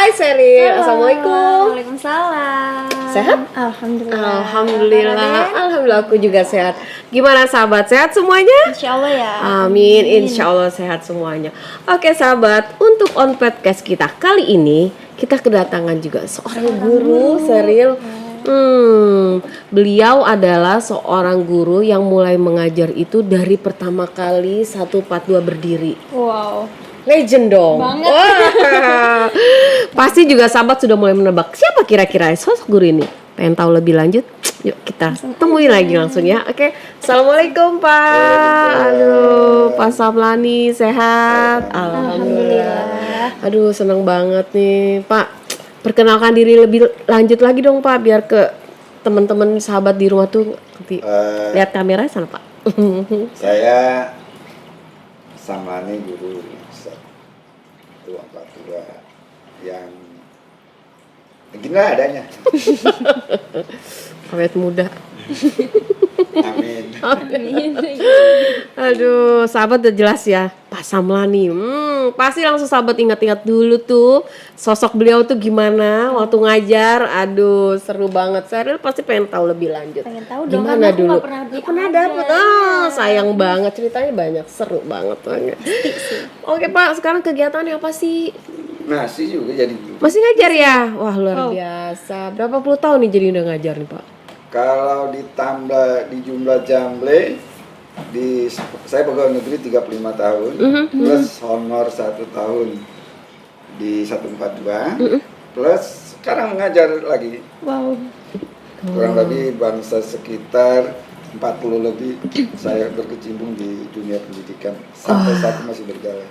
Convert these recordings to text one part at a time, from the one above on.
Hai Seri, Halo. Assalamualaikum. Waalaikumsalam. Sehat? Alhamdulillah. Alhamdulillah aku juga sehat. Gimana sahabat, sehat semuanya? Insya Allah ya. Amin, insya Allah sehat semuanya. Oke sahabat, untuk on podcast kita kali ini kita kedatangan juga seorang guru, Seril. Beliau adalah seorang guru yang mulai mengajar itu dari pertama kali 142 berdiri. Wow. Legend dong. Banget. Wah. Pasti juga sahabat sudah mulai menebak siapa kira-kira sosok guru ini. Pengen tahu lebih lanjut? Yuk kita temuin lagi langsung ya. Oke. Assalamualaikum Pak. Aduh, Pak Samlani sehat. Alhamdulillah. Aduh, seneng banget nih Pak. Perkenalkan diri lebih lanjut lagi dong Pak, biar ke teman-teman sahabat di rumah tuh nanti lihat kamera sana Pak. Saya Samlani, guru 142 yang beginilah adanya. Awet muda. Amin. Aduh, sahabat udah jelas ya, Pak Samlani. Pasti langsung sahabat ingat-ingat dulu tuh sosok beliau tuh gimana waktu ngajar. Aduh, seru banget. Saya pasti pengen tahu lebih lanjut. Pengen tahu dong, Gimana karena aku dulu? nggak pernah dapet. Sayang banget, ceritanya banyak, seru banget. Oke Pak, sekarang kegiatannya apa sih? Masih juga jadi Masih ngajar ya? Wah luar biasa. Berapa puluh tahun nih jadi udah ngajar nih Pak? kalau ditambah di jumlah jamble saya pegawai negeri 35 tahun plus honor 1 tahun di 142 plus sekarang mengajar lagi. Wow. Kurang lebih bangsa sekitar 40 lebih saya berkecimpung di dunia pendidikan sampai saat ini masih berjalan.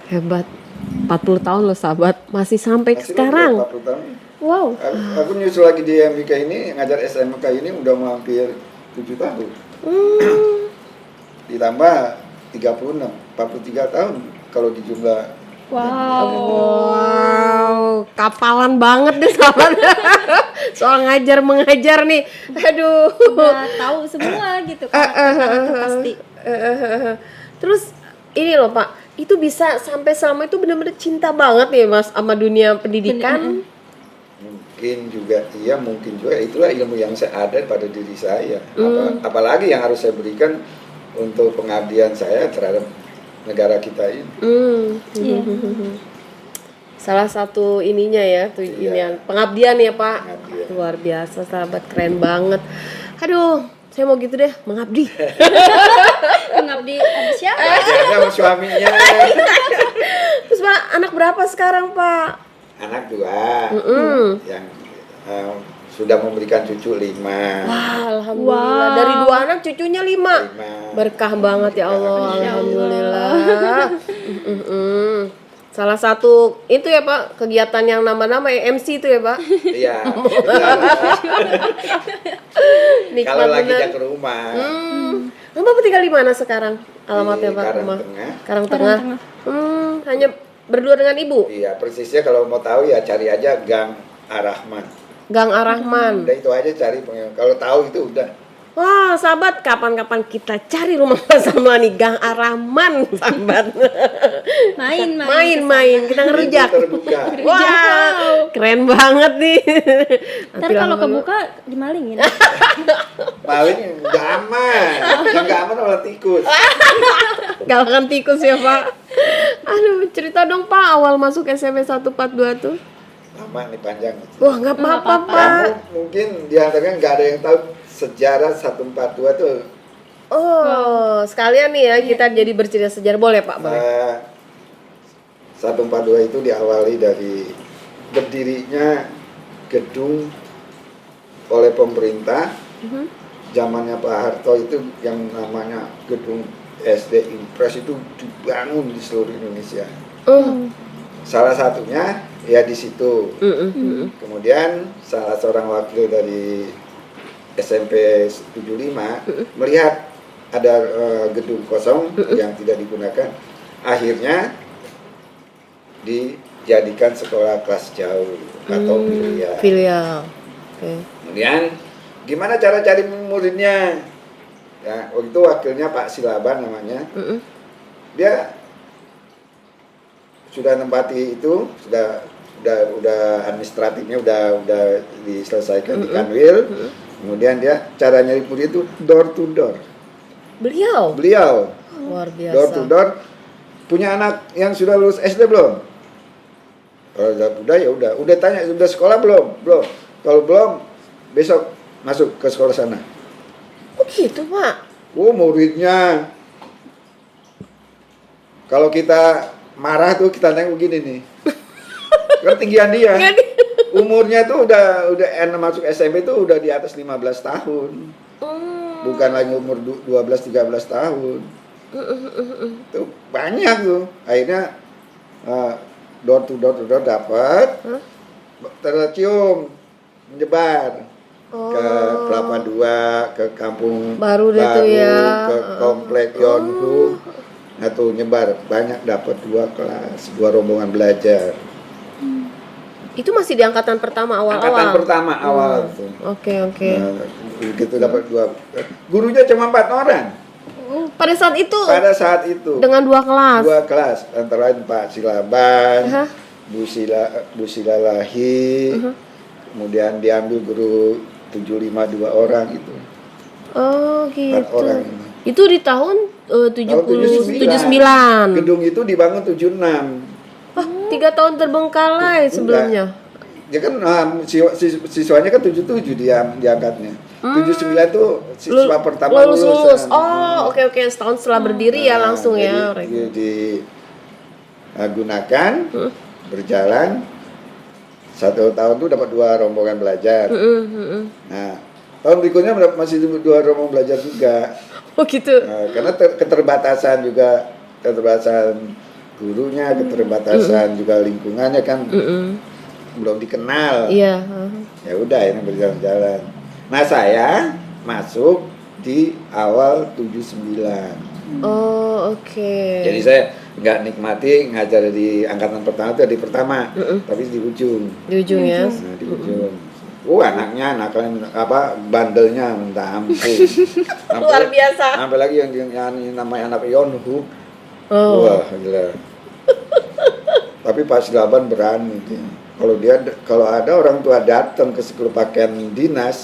Hebat. 40 tahun loh sahabat, masih sampai Masih sekarang. 40 tahun. Wow. Aku nyusul lagi di MIK ini, ngajar SMK ini udah mau hampir 7 tahun. Ditambah 36, 43 tahun kalau dijumlah. Wow, kapalan banget deh sahabat. Soal ngajar mengajar nih. Aduh. Udah tahu semua gitu kan. Pasti. Terus ini loh Pak, itu bisa sampai selama itu benar-benar cinta banget ya Mas sama dunia pendidikan. Mungkin juga iya, mungkin juga itulah ilmu yang saya ada pada diri saya. Apalagi yang harus saya berikan untuk pengabdian saya terhadap negara kita ini. Salah satu ininya ya, tuh ini pengabdian ya Pak. Pengabdian. Luar biasa sahabat, keren banget. Aduh, saya mau gitu deh, mengabdi. Mengabdi sama siapa? Sama suaminya. Terus Pak, anak berapa sekarang Pak? Anak 2 yang sudah memberikan cucu 5. Wah, alhamdulillah. Dari 2 anak cucunya 5. 5. Berkah banget ya Allah. Masya Alhamdulillah. Salah satu itu ya Pak, kegiatan yang nama-nama MC itu ya Pak. Iya. Nikmat Kalau lagi bener. dia ke rumah. Bapak tinggal di mana sekarang? Alamatnya Di Pak, rumah? Karangtengah. Karangtengah. Hanya berdua dengan Ibu? Iya, persisnya kalau mau tahu ya cari aja Gang Ar-Rahman. Gang Ar-Rahman. Udah itu aja cari. Kalau tahu itu udah. Wah, sahabat, kapan-kapan kita cari rumah Mas Samlani, Gang Ar-Rahman, sahabat. Main, kita ngerujak. Pintu terbuka. Wah, keren banget nih. Ntar kalau kebuka dimalingin. Paling nggak aman. Yang nggak aman malah tikus. Galakan tikus ya Pak. Aduh, cerita dong Pak, awal masuk SMP 142 tuh. Lama nih panjang. Wah, nggak apa-apa Pak. Kamu mungkin diantaranya nggak ada yang tahu sejarah 142 tuh. Oh, sekalian nih ya kita jadi bercerita sejarah, boleh Pak? Boleh. 142 itu diawali dari berdirinya gedung oleh pemerintah. Zamannya Pak Harto itu yang namanya gedung SD Impres itu dibangun di seluruh Indonesia. Salah satunya ya di situ. Kemudian salah seorang wakil dari SMP 75 melihat ada gedung kosong yang tidak digunakan, akhirnya dijadikan sekolah kelas jauh atau filial. Filial. Oke. Kemudian gimana cara cari muridnya? Ya, waktu itu wakilnya Pak Silaban namanya. Dia sudah nempati itu, sudah udah administratifnya udah diselesaikan di Kanwil. Kemudian dia cara nyari puri itu door to door. Beliau luar biasa. Door to door. Punya anak yang sudah lulus SD belum? Kalau udah ya udah tanya sudah sekolah belum? Belum. Kalau belum, besok masuk ke sekolah sana. Oh gitu Pak. Oh muridnya. Kalau kita marah tuh kita nengok begini nih. Kan tinggian dia. Umurnya tuh udah masuk SMP tuh udah di atas 15 tahun. Bukan lagi umur 12-13 tahun. Tuh banyak tuh. Akhirnya door to door dapat. Tercium menyebar ke Kelapa II, ke Kampung Baru itu ya. ke Komplek Yonhu. Nah tuh nyebar banyak, dapat 2 kelas, 2 rombongan belajar. Itu masih di angkatan pertama awal-awal. Angkatan pertama awal tuh. Oke. Nah, begitu dapat 2. Gurunya cuma 4 orang. Pada saat itu. Pada saat itu. Dengan 2 kelas. 2 kelas, antara lain Pak Silaban, Bu Silalahi, kemudian diambil guru 752 orang itu. Oh 4 gitu. orang ini. Itu di tahun 79. Gedung itu dibangun 76. 3 tahun terbengkalai sebelumnya. Ya kan siswanya kan 77 diangkatnya. 79 tuh siswa pertama lulus. lulus. Oh, oke. Setahun setelah berdiri ya langsung ya. Digunakan berjalan 1 tahun tuh dapat 2 rombongan belajar. Nah, tahun berikutnya masih 2 rombongan belajar juga. Oh gitu. Nah, karena keterbatasan gurunya, keterbatasan juga lingkungannya kan belum dikenal. Iya. Ya udah ini berjalan-jalan. Nah saya masuk di awal 79. Oh oke. Jadi saya nggak nikmati ngajar di angkatan pertama itu di pertama, tapi di ujung. Di ujung ya. Nah, di ujung. Anaknya bandelnya minta ampun. Luar biasa. Sampai lagi yang namanya anak Yonhu. Oh. Wah gila. Tapi Pak Silaban berani dia. Kalau ada orang tua datang ke sekolah pakaian dinas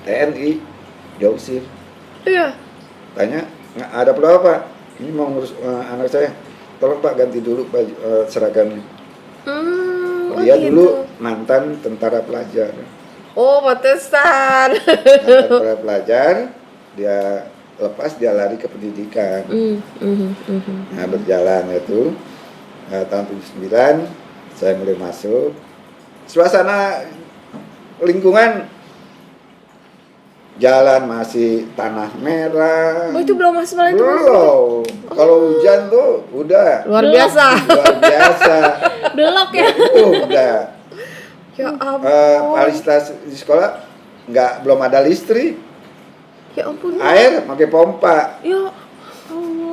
TNI, dia usir. Iya. Tanya, ada perlu apa? Ini mau ngurus anak saya. Tolong Pak ganti dulu baju seragamnya. Dia gitu. dulu mantan tentara pelajar. Oh, pantesan. Mantan tentara pelajar, dia lepas dia lari ke pendidikan. Nah berjalan itu tahun 79 saya mulai masuk. Suasana lingkungan jalan masih tanah merah. Oh itu belum masuk itu. Belum. Kalau hujan tuh udah Luar biasa. Belok ya. Udah. Ya ampun. Fasilitas di sekolah belum ada listrik. Ya ampun. Air pakai pompa. Ya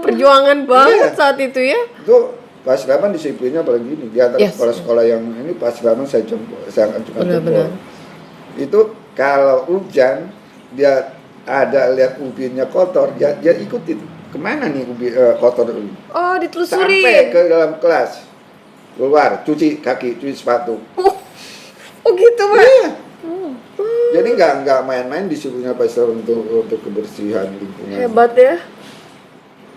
perjuangan banget saat itu ya. Itu Pak Silaban disiplinnya apalagi ini di antara sekolah-sekolah yang ini Pak Silaban saya akan cuma jempol. Itu kalau hujan dia ada lihat ubinnya kotor, dia ikutin kemana nih ubi kotor ini. Oh ditelusuri. Sampai ke dalam kelas, keluar cuci kaki, cuci sepatu. Oh gitu Pak. Iya. Jadi nggak main-main disiplinnya Pak Silaban untuk kebersihan lingkungan. Hebat ya.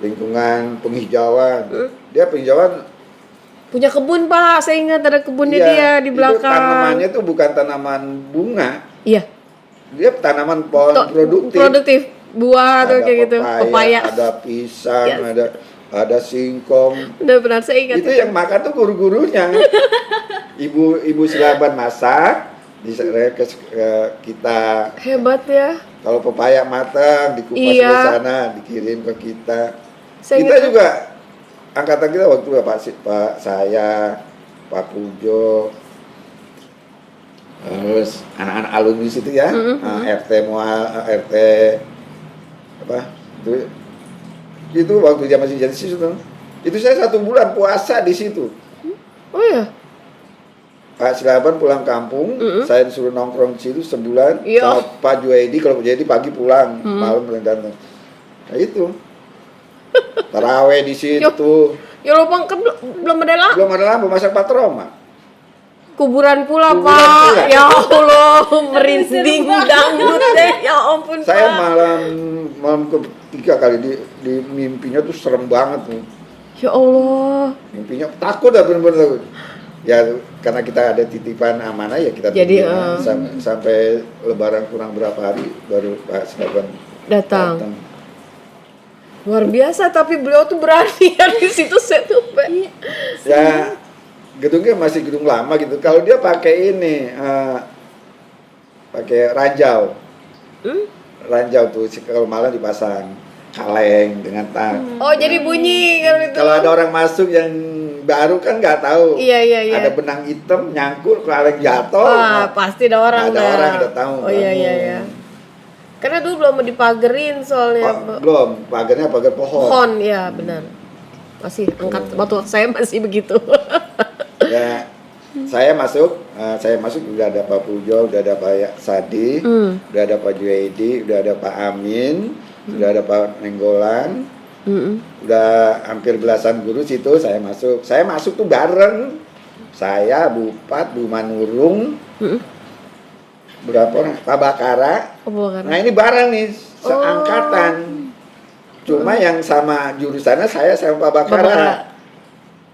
Lingkungan penghijauan. Dia penghijauan punya kebun Pak, saya ingat ada kebunnya dia di belakang. Itu tanamannya tuh bukan tanaman bunga. Iya. Dia tanaman pohon produktif. Buah atau kayak gitu. Pepaya. Ada pisang, ada singkong. Udah benar saya ingat. Itu yang makan tuh guru-gurunya. Ibu Silaban masak, ke kita. Hebat ya. Kalau pepaya matang dikupas ke sana, dikirim ke kita. Kita juga angkatan kita waktu Pak saya, Pak Pujo, terus anak-anak alumni situ ya, RT apa itu waktu dia masih jadi siswa itu saya 1 bulan puasa di situ. Oh ya. Pak Silaban pulang kampung, saya disuruh nongkrong di situ sebulan. Sama Pak Juwaidi, kalau Pak Juwaidi pagi pulang, malam datang. Nah itu. Taraweh di situ. Ya lupa kan belum ada lampu. Belum ada lampu, masak patroma. kuburan pula Kuburan Pak. pula. Ya Allah, merinding dangdut deh. Ya ampun Saya Pak. malam ketiga kali di mimpinya tuh serem banget tuh. Ya Allah. Mimpinya takut dah, bener-bener takut. Ya karena kita ada titipan amanah ya kita Jadi, tungguin sampai lebaran kurang berapa hari baru Pak Sekaban Datang. Luar biasa, tapi beliau tuh berani ya di situ saya tuh Pak. Ya gedungnya masih gedung lama gitu. Kalau dia pakai ini pakai ranjau. Ranjau tuh kalau malam dipasang kaleng dengan tang. Oh, jadi bunyi kalau itu. Kalau ada orang masuk yang baru kan nggak tahu. Iya. Ada benang hitam nyangkut, kaleng jatuh. Wah, pasti ada orang ada dah. orang, ada tamu. Oh iya. Karena dulu belum mau dipagerin soalnya. Pak. Belum, pagarnya pagar pohon. Pohon, ya benar. Masih angkat waktu saya masih begitu. Ya, saya masuk udah ada Pak Pujo, udah ada Pak Sadi, udah ada Pak Juwaidi, udah ada Pak Amin, udah ada Pak Nenggolan, udah hampir belasan guru situ saya masuk. Saya masuk tuh bareng saya, Bupat, Bu Manurung, berapa orang? Pak Bakara. Nah ini bareng nih, seangkatan. Cuma yang sama jurusannya saya sama Pak Bakara.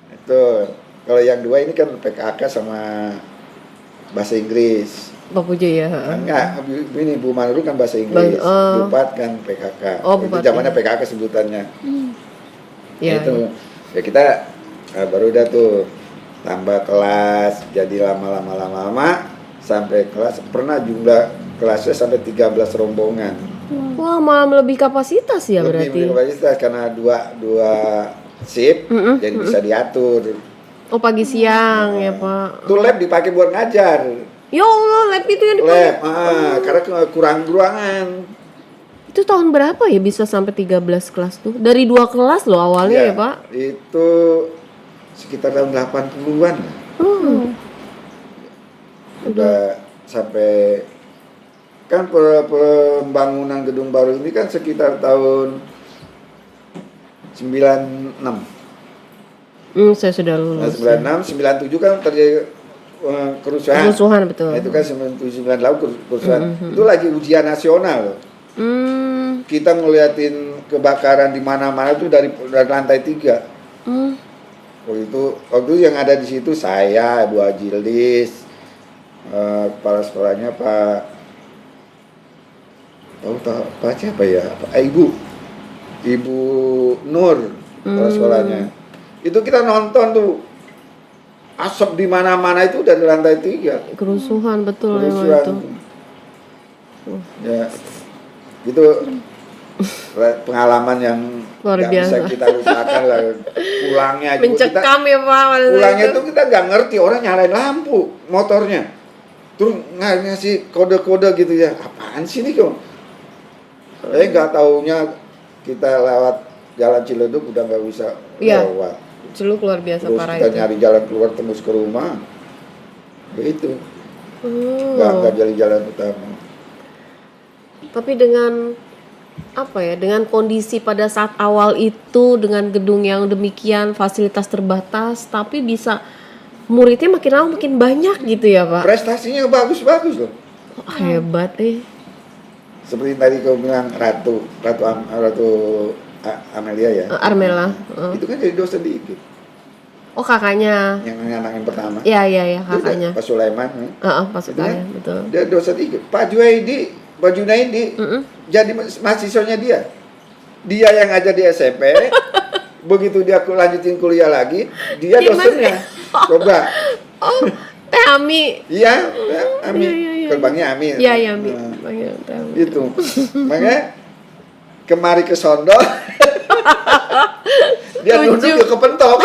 Itu. Kalau yang dua ini kan PKK sama bahasa Inggris. Pak Pujo ya. Enggak, ini Bu Manurung kan bahasa Inggris. Bupat kan PKK. Itu Bupat, zamannya ya. PKK sebutannya. Ya, Itu. Ya kita baru udah tuh tambah kelas, jadi lama sampai kelas pernah jumlah kelasnya sampai 13 rombongan. Wah, malah lebih kapasitas ya berarti. Lebih kapasitas karena dua shift jadi bisa diatur. Oh, pagi siang ya, Pak. Tuh lab dipakai buat ngajar. Ya Allah, lab itu yang dipakai. Karena kurang ruangan. Itu tahun berapa ya bisa sampai 13 kelas tuh? Dari 2 kelas loh awalnya ya, Pak? Itu sekitar tahun 80-an. Udah sampai kan pembangunan gedung baru ini kan sekitar tahun 96. Saya sudah lulus. Nah, 96, 97 kan terjadi kerusuhan. Kerusuhan, betul. Nah, itu kan 97, 98 kerusuhan. Itu lagi ujian nasional loh. Kita ngeliatin kebakaran di mana-mana itu dari lantai 3. Waktu itu yang ada di situ saya, Bu Ajilis, kepala sekolahnya Pak siapa ya? Ibu Nur, kepala sekolahnya. Itu kita nonton tuh asap di mana-mana itu dari lantai 3. Kerusuhan betul memang itu. Ya, itu pengalaman yang luar nggak biasa. bisa kita lupakan lah. Pulangnya juga Mencekam ya Pak. Pulangnya tuh kita nggak ngerti orang nyalain lampu motornya, terus ngasih kode-kode gitu ya. Apaan sih ini kok? Nggak taunya kita lewat jalan Ciledug udah nggak bisa lewat. Celuk luar biasa Terus parah kita itu. nyari jalan keluar tembus ke rumah, begitu. Nggak jalan utama. Tapi dengan dengan kondisi pada saat awal itu, dengan gedung yang demikian, fasilitas terbatas, tapi bisa muridnya makin lama makin banyak gitu ya Pak. Prestasinya bagus-bagus loh. Hebat Seperti tadi kau bilang Ratu Amelia ya. Armela. Itu kan jadi dosen di IPI. Oh, kakaknya. Yang anak yang pertama. Iya, kakaknya. Pak Sulaiman. Pak Sulaiman, betul. Dia dosen IPI. Pak Junaidi jadi mahasiswanya dia. Dia yang ngajar di SMP. Begitu dia lanjutin kuliah lagi, dia dosennya. Coba. Oh, Teh Ami. Iya, Ami. Gerbangnya Ami. Iya, Ami. Itu. Makanya kemari ke Sondo. Dia nunduk ke pentok.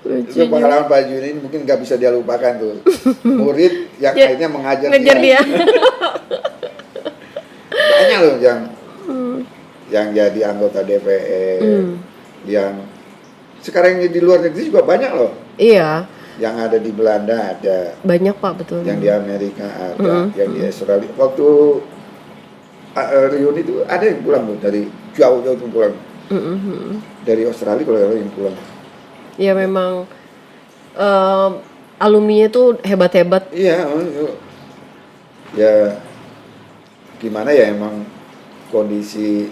Itu pengalaman Pak Juni ini mungkin nggak bisa dia lupakan tuh. Murid yang akhirnya ngejar dia. Banyak loh yang jadi anggota DPR, yang sekarang ini di luar negeri juga banyak loh. Iya. Yang ada di Belanda ada. Banyak Pak, betul. Yang di Amerika ada, yang di Australia. Waktu reuni itu ada yang pulang loh dari jauh-jauh tuh pulang. Dari Australia kalau ada yang pulang. Ya memang alumninya tuh hebat-hebat. Iya, ya gimana ya, emang kondisi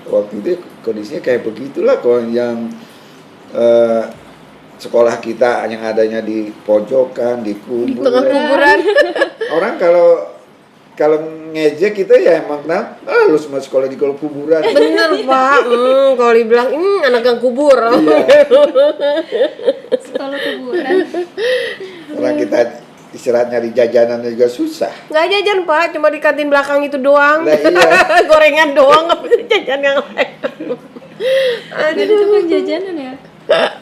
waktu itu kondisinya kayak begitulah. Kalau yang sekolah kita yang adanya di pojokan, di Di tengah kubur. kuburan. Orang kalau ngejek kita ya emang kenapa? Lu semua sekolah di kolong kuburan. Bener Pak, kalau dibilang anak gang kubur. Iya. Sekolah kuburan. Orang kita istirahat nyari jajanan juga susah. Nggak jajan Pak, cuma di kantin belakang itu doang. Nah, iya. Gorengan doang, nggak bisa jajan yang lain. Dan itu kan jajanan ya.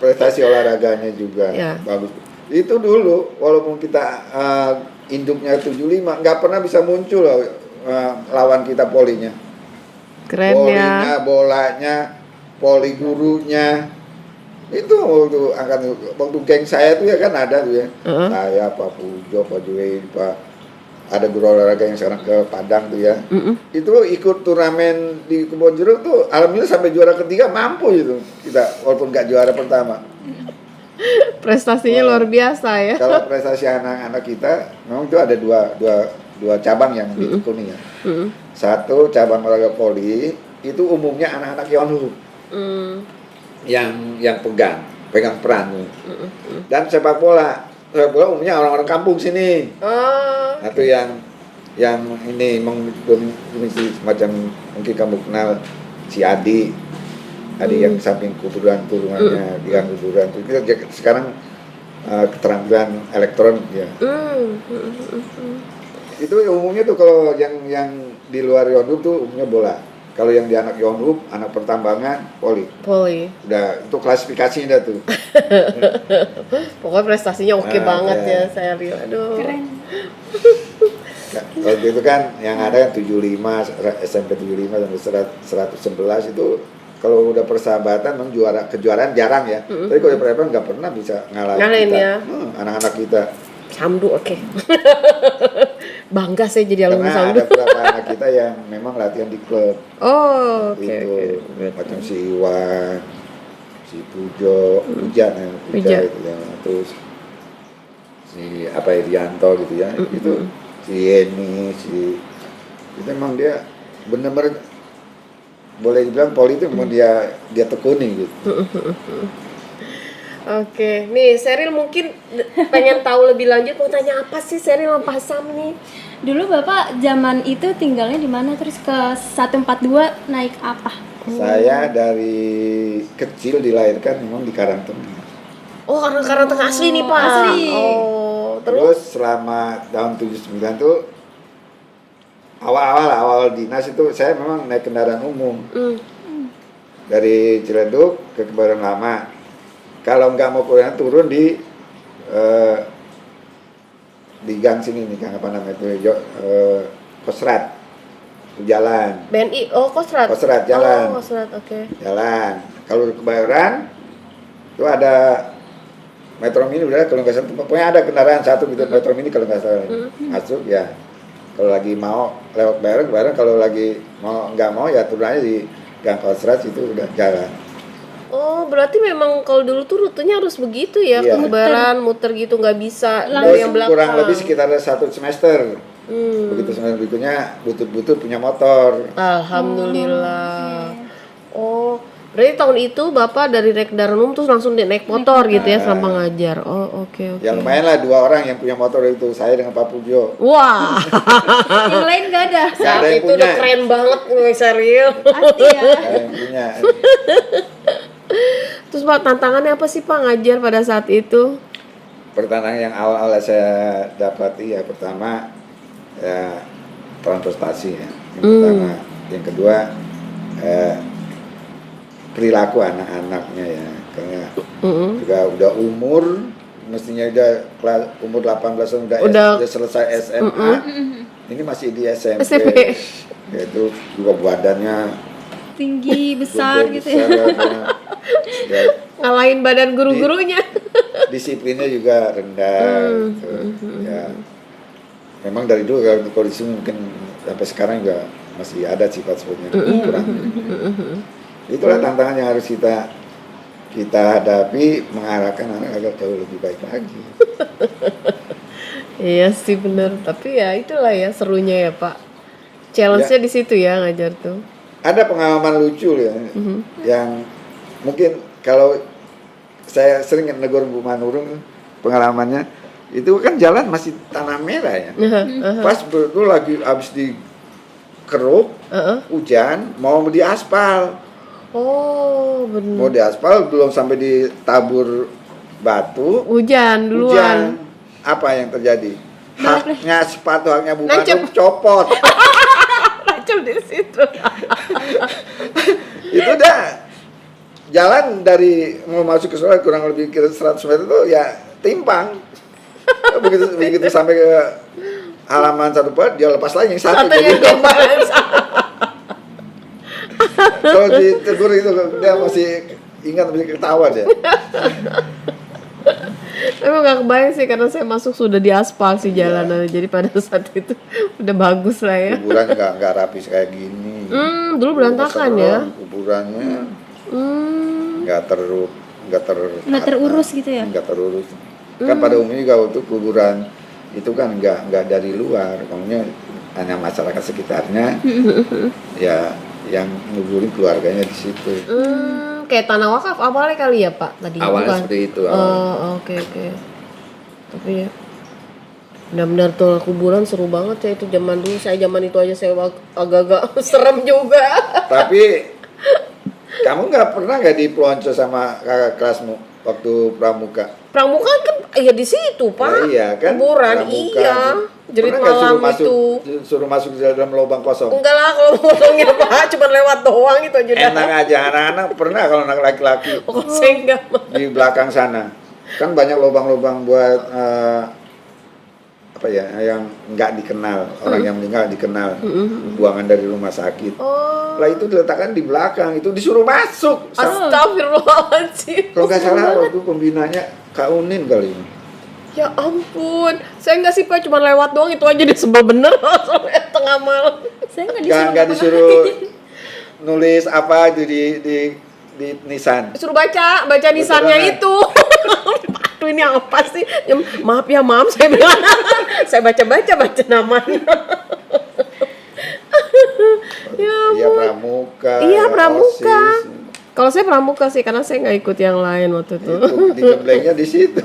Prestasi olahraganya juga Ya. bagus. Itu dulu walaupun kita induknya 75 nggak pernah bisa muncul loh, lawan kita polinya. Keren Polinya, ya. bolanya, poli gurunya. Itu waktu geng saya tuh ya kan ada tuh ya. Saya, Pak Pujo, Pak Juwin, Pak, ada guru olahraga yang sekarang ke Padang tuh ya. Itu ikut turnamen di Kebon Jeruk tuh alhamdulillah sampai juara ketiga mampu itu kita, walaupun nggak juara pertama. Prestasinya luar biasa ya. Kalau prestasi anak-anak kita memang itu ada dua cabang yang ditekuni ya. Satu cabang olahraga poli itu umumnya anak-anak Yonhu yang pegang peran. Dan sepak bola umumnya orang-orang kampung sini. Oh. Atau yang ini mendominasi, semacam mungkin kamu kenal si Adi yang samping kuburan turunannya, dia kuburan itu kita sekarang keterampilan elektronik ya. Itu umumnya tuh kalau yang di luar Yonhub tuh umumnya bola. Kalau yang di anak Yonhub, anak pertambangan, poli. Udah itu klasifikasinya dah tuh. Pokoknya prestasinya oke banget ya, saya lihat. Aduh. Keren. Kalau gitu kan yang ada kan 75, SMP 75 sampai 111 itu kalau udah persahabatan memang kejuaraan jarang ya. Tapi kalau persahabatan nggak pernah bisa ngalahin kita. Ya. Anak-anak kita. Samdu oke. Bangga saya jadi alumni Karena Samdu. ada beberapa anak kita yang memang latihan di klub. Oh, oke. Itu macam si Iwan, si Pujo, Puja itu ya. Terus si Irianto gitu ya. Itu si Yeni, itu memang dia benar-benar boleh dibilang poli itu memang dia tekuni gitu. Oke, nih Seril mungkin pengen tahu lebih lanjut, mau tanya apa sih Seril sama Pak Sam nih? Dulu Bapak zaman itu tinggalnya di mana, terus ke 142 naik apa? Saya dari kecil dilahirkan memang di Karangtengah. Oh, Karangtengah asli nih Pak. Asli. Oh, Terus selama tahun 79 tuh awal dinas itu saya memang naik kendaraan umum. Dari Ciledug ke Kebayoran Lama. Kalau nggak mau kuliah turun di gang sini nih, gang apa namanya itu, Kosrat, jalan. BNI, Kosrat. Kosrat jalan. Oh, Kosrat, oke. Jalan. Kalau di Kebayoran itu ada Metro Mini, udah kalau nggak salah, pokoknya ada kendaraan satu gitu, Metro Mini kalau nggak salah masuk ya. Kalau lagi mau lewat Kebayoran, kalau lagi nggak mau ya turun aja di gang Kosrat, itu udah jalan. Oh, berarti memang kalau dulu tuh rutenya harus begitu ya, Iya. Kebayoran muter gitu, nggak bisa dari yang belakang. Kurang lebih sekitar 1 semester. Begitu semester berikutnya butut-butut punya motor. Alhamdulillah. Oh, berarti tahun itu Bapak dari naik kendaraan umum terus langsung naik motor gitu ya selama ngajar. Oh, oke. Ya lumayan lah 2 orang yang punya motor itu, saya dengan Pak Pujo. Wah, Yang lain nggak ada. Nggak ada yang itu udah punya. keren banget nih, serius. Pasti ya. Saya yang punya. Terus Pak, tantangannya apa sih Pak ngajar pada saat itu? Pertantangan yang awal-awal saya dapati ya pertama ya transportasi ya. Yang pertama, yang kedua perilaku anak-anaknya ya, karena juga udah umur mestinya udah umur 18 tahun udah selesai SMA. Ini masih di SMP. Yaitu juga badannya Tinggi, besar gitu ya. Ya, Ngalahin badan guru-gurunya. disiplinnya juga rendah gitu. Ya memang dari dulu kalau kondisi mungkin sampai sekarang juga masih ada sifat sepertinya kurang. Itulah tantangan yang harus kita kita hadapi, mengarahkan anak agar jauh lebih baik lagi. Iya sih bener, tapi ya itulah ya serunya ya Pak. Challenge-nya di situ ya ngajar tuh. Ada pengalaman lucu ya, yang mungkin kalau saya sering negur Bu Manurung pengalamannya, itu kan jalan masih tanah merah ya. Pas betul lagi habis dikeruk, hujan, mau diaspal. Oh bener. Mau diaspal belum sampai ditabur batu, Hujan duluan. hujan. Apa yang terjadi? Haknya sepatu haknya Bu Nancep. Manurung copot. Macam di situ. Itu udah jalan dari mau masuk ke sekolah kurang lebih kira 100 meter itu ya timpang. begitu sampai ke halaman satu part dia lepas lagi yang satu Satunya jadi timbang. kalau ditegur itu dia masih ingat masih ketawa dia. Emang gak kebayang sih karena saya masuk sudah di aspal sih jalanan. Jadi pada saat itu udah bagus lah ya. Kuburan nggak rapi kayak gini. Dulu berantakan ya. Kuburannya Hmm. nggak terurus gitu ya. Nggak terurus. Kan pada umumnya kalau untuk kuburan itu kan nggak dari luar, kamunya hanya masyarakat sekitarnya ya yang nguburin keluarganya di situ. Kayak tanah wakaf awalnya kali ya Pak tadi. Awalnya bukan? seperti itu. Oh oke. Tapi ya benar-benar tuh kuburan seru banget ya itu zaman dulu. Saya zaman itu aja saya agak-agak serem juga. Tapi kamu nggak dipelonco sama kakak kelasmu waktu pramuka? Pramuka kan ya di situ Pak. Ya, iya kan. Kuburan Pramuka. iya. Jerit Pernah nggak malam itu. suruh masuk di dalam lubang kosong? Enggak lah kalau ngomongnya Pak, cuma lewat doang itu aja udah. Enak aja anak-anak pernah kalau anak laki-laki Oh, saya enggak. di belakang sana kan banyak lubang-lubang buat apa ya yang nggak dikenal orang yang meninggal dikenal buangan dari rumah sakit. Oh. Lah itu diletakkan di belakang itu disuruh masuk. Astagfirullahaladzim. Kalau nggak salah waktu pembinanya Kak Unin kali ini. Ya ampun, saya enggak sih Pak, cuma lewat doang itu aja dia sebel bener sampai tengah malam. Saya nggak Nggak disuruh nulis apa itu di nisan. Suruh baca nisannya Beneran. itu. Aduh ini apa sih? Ya, maaf ya mam, saya bilang. Saya baca namanya. Ya Iya ampun. pramuka. Iya pramuka. OSIS. Kalau saya pramuka sih karena saya nggak ikut yang lain waktu itu. Itu digemblengnya di situ.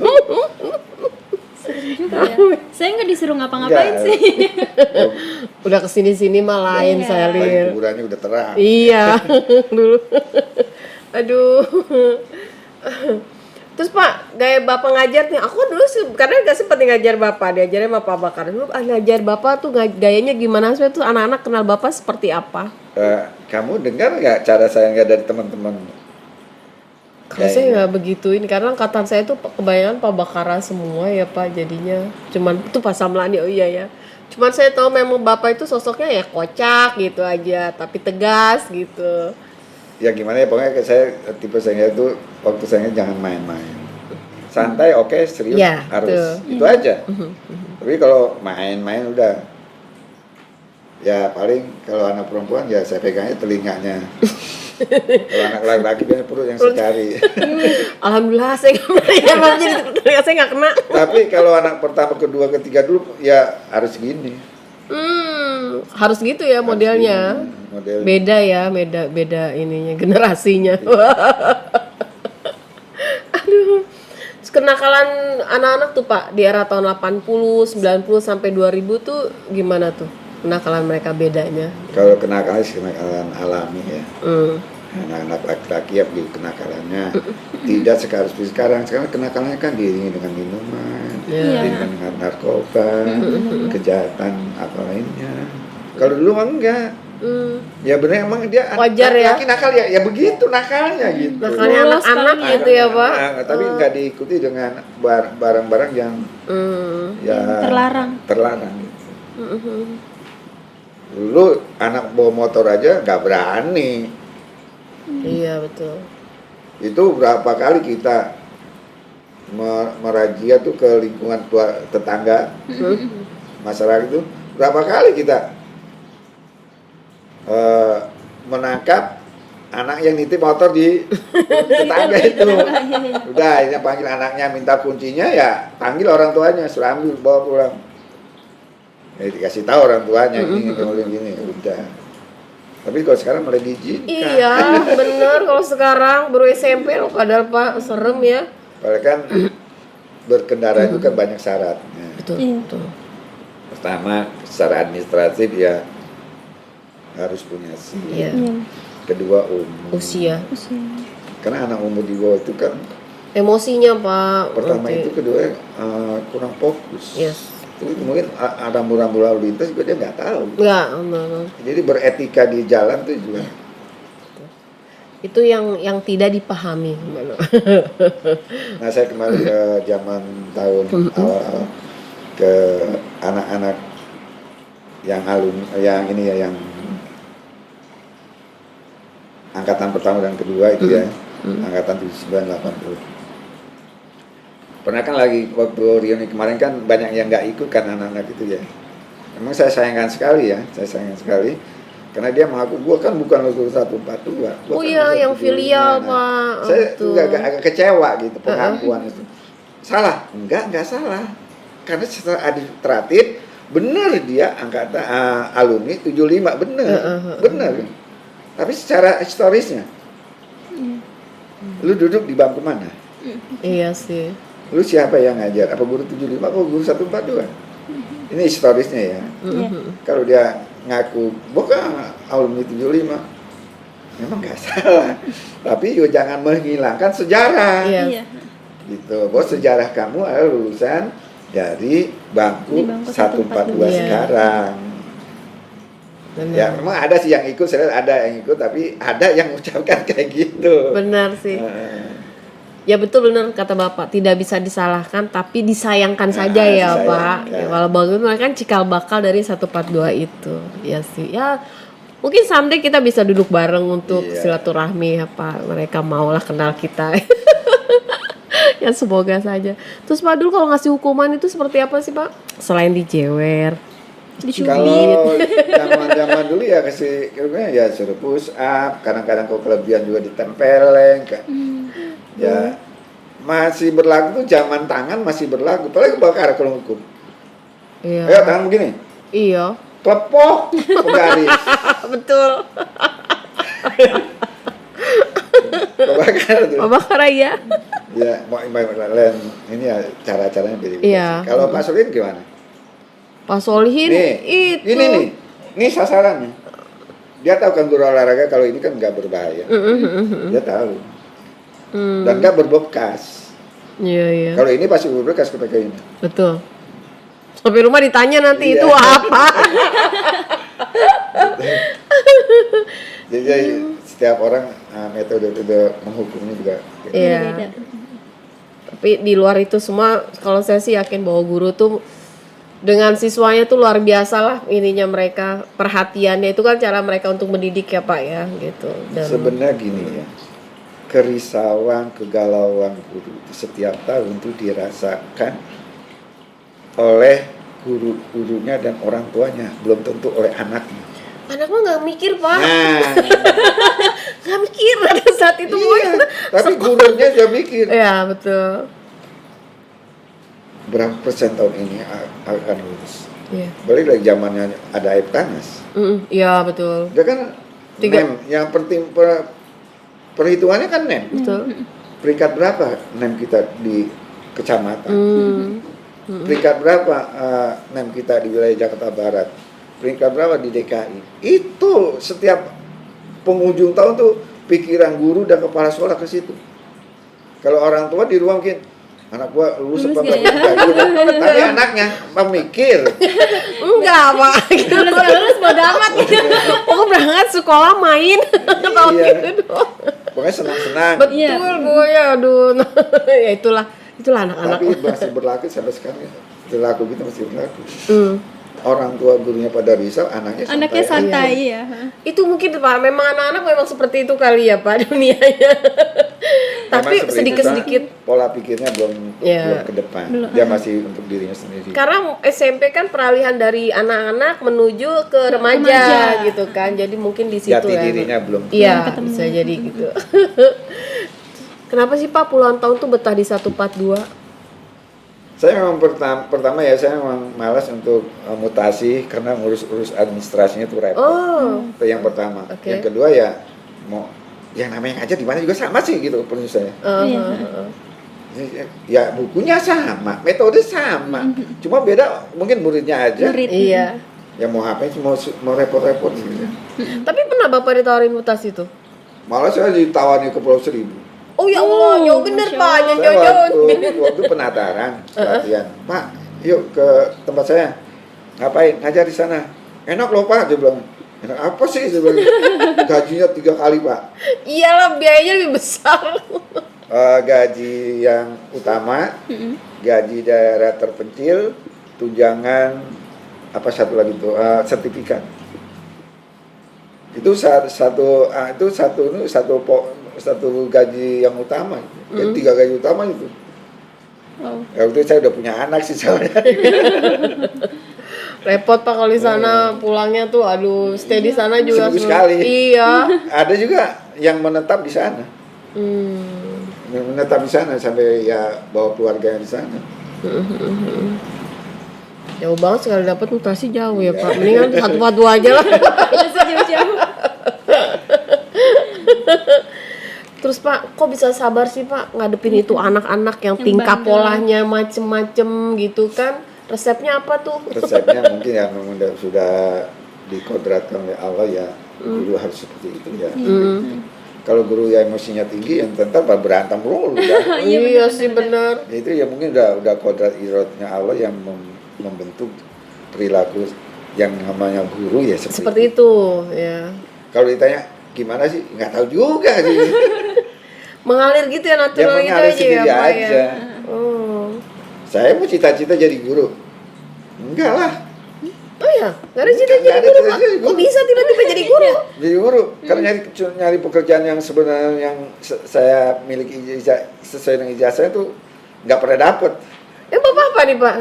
juga ya. Saya nggak disuruh ngapa-ngapain Nggak. sih. Udah kesini saya lain Iya. saya Apalagi lihat. kuburannya udah terang. Iya, dulu. Aduh. Terus Pak, gaya Bapak ngajar nih, aku dulu sih, karena gak sempat ngajar Bapak, diajarnya sama Pak Bakar. Dulu ngajar Bapak tuh gayanya gimana sih? Tuh anak-anak kenal Bapak seperti apa? Kamu dengar nggak cara saya nggak dari teman-teman? Kalau saya nggak begituin, karena angkatan saya tuh kebanyakan Pak Bakara semua ya Pak, jadinya. Cuman itu Pak Samlani, oh iya ya. Cuman saya tahu memang Bapak itu sosoknya ya kocak gitu aja, tapi tegas gitu. Ya gimana ya, pokoknya saya tipe saya itu waktu saya jangan main-main. Santai oke, serius Ya, harus. tuh. Itu aja. Tapi kalau main-main udah. Ya paling kalau anak perempuan ya saya pegangnya telinganya. Kalau anak laki-laki biasanya perut yang saya cari. Alhamdulillah saya nggak kena. Tapi kalau anak pertama, kedua, ketiga dulu ya harus gini. Harus gitu ya modelnya. Harus gini, model. Beda ya, beda ininya generasinya. Aduh. Terus kenakalan anak-anak tuh Pak di era tahun 80, 90 sampai 2000 tuh gimana tuh? Kenakalan mereka bedanya. Kalau kenakalan alami ya. Hmm. Anak-anak laki-laki ya begitu kenakalannya. Tidak seperti sekarang. Sekarang kenakalannya kan diiringi dengan minuman, Iya. dengan narkoba, kejahatan apa lainnya. Kalau dulu mah enggak. Ya benar emang dia Wajar ya? laki nakal ya begitu nakalnya gitu. Nakalnya Polos anak-anak sekali gitu ya Pak. Tapi nggak diikuti dengan barang-barang yang ya terlarang gitu. Dulu anak bawa motor aja nggak berani. Iya betul. Itu berapa kali kita merazia tuh ke lingkungan tetangga, masyarakat itu berapa kali kita menangkap anak yang nitip motor di tetangga itu. Udah, akhirnya panggil anaknya minta kuncinya, ya panggil orang tuanya, suruh ambil bawa pulang. Ya, dikasih tahu orang tuanya ini gini, udah. Tapi kalau sekarang mulai diizinkan. Iya, bener. Kalau sekarang baru SMP loh, padahal Pak serem ya. Padahal kan berkendara itu kan banyak syaratnya. Betul. Iya. Betul. Pertama, secara administratif ya harus punya SIM. Iya. Kedua, umur. Usia. Karena anak umur di bawah itu kan Emosinya Pak. pertama Nanti. itu, kedua kurang fokus. Yes. Itu mungkin ada rambu-rambu lalu lintas juga dia nggak tahu. Enggak. Jadi beretika di jalan tuh juga. Itu yang tidak dipahami gimana. Nah, saya kemarin ke zaman tahun awal ke anak-anak yang yang ini ya, yang angkatan pertama dan kedua itu ya, angkatan 7980. Pernah kan lagi waktu reuni kemarin kan banyak yang nggak ikut kan anak-anak itu ya. Memang saya sayangkan sekali ya, karena dia mengaku gua kan bukan lulus 142. Oh iya, yang filial Pak. Saya Betul. juga agak kecewa gitu pengakuan itu. Salah? Enggak salah. Karena secara administratif benar dia angkatan alumni 75 benar. Tapi secara historisnya, lu duduk di bangku mana? Iya sih. Lu siapa yang ngajar? Apa guru 75 atau guru 142? Ini historisnya ya. Kalau dia ngaku bukan alumni 75, memang nggak salah. Tapi juga jangan menghilangkan sejarah. Iya. Gitu. Bahwa sejarah kamu adalah lulusan dari bangku 142 Iya. sekarang. Benar. Ya memang ada sih yang ikut, saya lihat ada yang ikut, tapi ada yang mengucapkan kayak gitu. Benar sih. Ya betul, benar kata Bapak, tidak bisa disalahkan tapi disayangkan saja ya Pak. Disayangkan. Ya, walau bagaimana kan cikal bakal dari 142 itu. Ya sih. Ya mungkin someday kita bisa duduk bareng untuk Iya. silaturahmi ya Pak. Mereka maulah kenal kita. Ya semoga saja. Terus Pak dulu kalau ngasih hukuman itu seperti apa sih Pak? Selain dijewer. Kalau zaman dulu ya kasih ya suruh push up, kadang-kadang kalau kelebihan juga ditempeleng kan. Ya masih berlaku tuh, zaman tangan masih berlaku. Paling kebakar kalau hukum. Iya. Ayo tangan begini, Iya. klepok, penggaris. Betul. Kebakar tuh. Bapak Raya. Ya, mau lain ini ya cara-caranya beda. Iya. Kalau Pak Solihin gimana? Pak Solihin Nih, itu. ini sasarannya. Dia tahu kan guru olahraga kalau ini kan nggak berbahaya. Dia tahu. Dan nggak berbekas. Iya. Kalau ini pasti berbekas ketika ini. Betul. Sampai rumah ditanya nanti Iya. itu apa? Jadi setiap orang metode menghukumnya juga. Iya. Tapi di luar itu semua, kalau saya sih yakin bahwa guru tuh dengan siswanya tuh luar biasa lah ininya, mereka perhatiannya itu kan cara mereka untuk mendidik ya Pak ya gitu. Dan Sebenarnya gini ya, kerisauan, kegalauan guru itu setiap tahun itu dirasakan oleh guru-gurunya dan orang tuanya, belum tentu oleh anaknya. anak mah nggak mikir Pak, Nah, nggak mikir pada saat itu iya, tapi gurunya juga mikir ya betul. berapa persen tahun ini akan lulus. Iya. Balik lagi zamannya ada aib tanas. Iya betul. Dia kan NEM, yang penting perhitungannya kan NEM. Betul. Peringkat berapa NEM kita di kecamatan? Peringkat berapa NEM kita di wilayah Jakarta Barat? Peringkat berapa di DKI? Itu setiap penghujung tahun tuh pikiran guru dan kepala sekolah ke situ. Kalau orang tua di rumah mungkin anak gua lulus apa enggak ya? Tapi anaknya memikir. Enggak Pak. Lulus bodo amat gitu. Pokoknya berangkat sekolah main tahun Iya. itu doang. Pokoknya senang-senang. Betul gue ya aduh. Ya itulah anak-anak. Tapi masih berlaku sampai sekarang ya. Berlaku gitu masih berlaku. Hmm. Orang tua gurunya pada risau, anaknya Santai ya. Itu mungkin Pak, memang anak-anak memang seperti itu kali ya Pak dunianya. Tapi seperti itu, sedikit-sedikit. pola pikirnya belum Iya. ke depan. Dia masih untuk dirinya sendiri. Karena SMP kan peralihan dari anak-anak menuju ke remaja gitu kan. Jadi mungkin di situ Jati ya. dirinya belum. Iya, bisa jadi gitu. Kenapa sih Pak puluhan tahun tuh betah di 142? Saya memang pertama ya, saya memang malas untuk mutasi karena ngurus administrasinya tuh repot. Oh. Itu yang pertama. Oke. Yang kedua ya mau yang namanya ngajar di mana juga sama sih gitu prinsip saya. Ya bukunya sama, metode sama, cuma beda mungkin muridnya aja. Iya. Ya mau ngapain sih, mau repot-repot gitu. Tapi pernah Bapak ditawarin mutasi tuh? Malah saya ditawari ke Pulau Seribu. Oh ya Allah, jauh bener Pak, Saya jauh-jauh. waktu penataran latihan, Pak, yuk ke tempat saya. Ngapain? Ngajar di sana. Enak loh Pak, dia bilang. Enak apa sih? Dia bilang. Gajinya 3 kali Pak. Iyalah, biayanya lebih besar. Gaji yang utama, gaji daerah terpencil, tunjangan, apa satu lagi tuh, sertifikat. Itu satu gaji yang utama, jadi 3 gaji utama itu. Ya, waktu itu saya udah punya anak sih soalnya. Repot Pak kalau di sana pulangnya tuh, aduh, stay di sana juga Seminggu sekali. Iya. Ada juga yang menetap di sana, menetap di sana sampai ya bawa keluarga di sana. Jauh banget sekali dapat mutasi jauh ya Pak. Mendingan 142 aja lah. Jauh-jauh. Terus Pak, kok bisa sabar sih Pak ngadepin itu anak-anak yang tingkah bandel. polanya macem-macem gitu kan? Resepnya apa tuh? Resepnya mungkin ya memang sudah dikodratkan oleh Allah ya, guru harus seperti itu ya. Kalau guru yang emosinya tinggi, yang tentu berantem dulu. Iya sih benar. Itu ya mungkin udah kodrat iradnya Allah yang membentuk perilaku yang namanya guru ya Seperti itu ya. Kalau ditanya gimana sih, nggak tahu juga sih. Mengalir gitu ya, natural gitu mengalir aja ya sendiri Pak aja. ya. Oh. Saya mau cita-cita jadi guru, enggak lah. Oh ya, nggak ada cita Nggak jadi ada guru cita Pak. jadi guru. Kok bisa tiba-tiba jadi guru? Jadi guru, karena nyari pekerjaan yang sebenarnya yang saya miliki sesuai dengan ijazah itu nggak pernah dapet. Bapak apa nih Pak?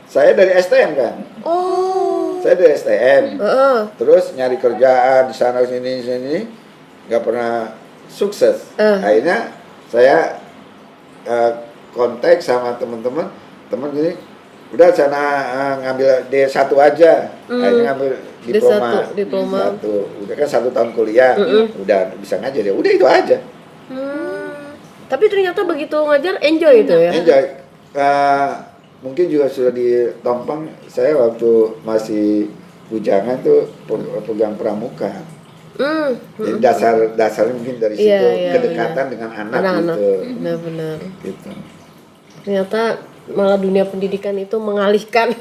Saya dari STM kan. Oh. Saya dari STM. Heeh. Terus nyari kerjaan di sana sini nggak pernah sukses. Akhirnya saya kontak sama teman gini, udah sana ngambil D1 aja. Akhirnya ngambil diploma. D1. Udah kan 1 tahun kuliah, udah bisa ngajar ya. Udah itu aja. Tapi ternyata begitu ngajar enjoy itu ya. Enjoy. Mungkin juga sudah ditompang. Saya waktu masih bujangan tuh pegang pramuka. Jadi dasarnya mungkin dari situ, kedekatan dengan anak gitu. Benar-benar. Gitu. Ternyata malah dunia pendidikan itu mengalihkan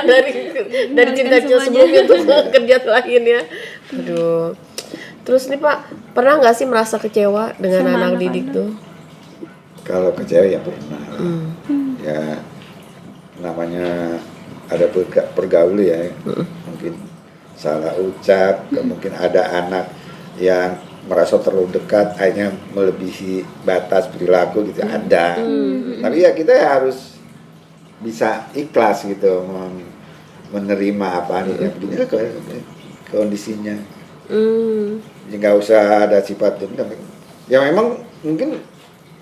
dari cinta-cinta sebelumnya tuh kerja lain ya. Aduh. Terus nih Pak, pernah nggak sih merasa kecewa dengan Sama anak anak-anak. didik tuh? Kalau kecewa ya pernah. Ya namanya ada pergaulan ya. Mungkin salah ucap, mungkin ada anak yang merasa terlalu dekat, akhirnya melebihi batas perilaku gitu, ada. Tapi ya kita harus bisa ikhlas gitu, menerima apa nih, ya beginilah kondisinya. Ya nggak usah ada sifat dendam. Ya memang mungkin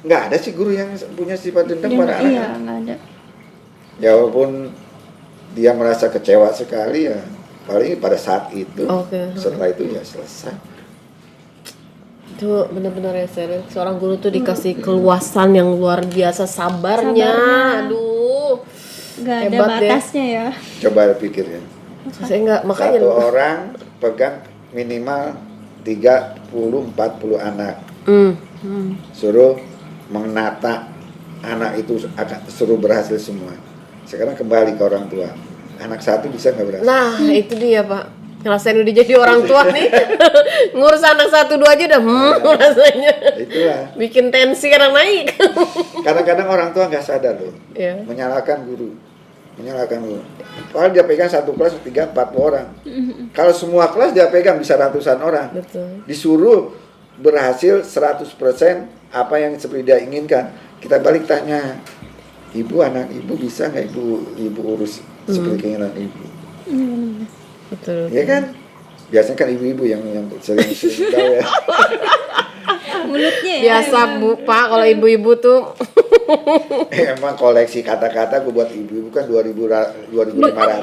nggak ada sih guru yang punya sifat dendam pada anak. Iya, nggak ada. Ya walaupun dia merasa kecewa sekali ya paling pada saat itu. Setelah itu ya selesai. Itu benar-benar ya serius. Seorang guru tuh dikasih keluasan yang luar biasa, sabarnya. Aduh. Nggak ada Hebat deh. batasnya ya. Coba pikir ya. Saya nggak, makanya Satu orang pegang minimal 30-40 anak. Suruh menata anak itu akan suruh berhasil semua. Sekarang kembali ke orang tua. Anak satu bisa nggak berhasil? Nah, itu dia Pak. Ngerasain udah jadi orang tua nih. Ngurus anak 1-2 aja udah rasanya. Itulah. Bikin tensi kadang naik. Kadang-kadang orang tua nggak sadar loh. Iya. Menyalahkan guru. Kalau dia pegang satu kelas 30-40 orang. Kalau semua kelas dia pegang bisa ratusan orang. Betul. Disuruh berhasil 100% apa yang seperti dia inginkan. Kita balik tanya, ibu, anak ibu bisa nggak ibu urus seperti keinginan ibu? Betul. Ya kan? Biasanya kan ibu-ibu yang sering tahu ya. Mulutnya ya. Biasa Bu Pak kalau ibu-ibu tuh Emang koleksi kata-kata gue buat ibu-ibu kan 2.500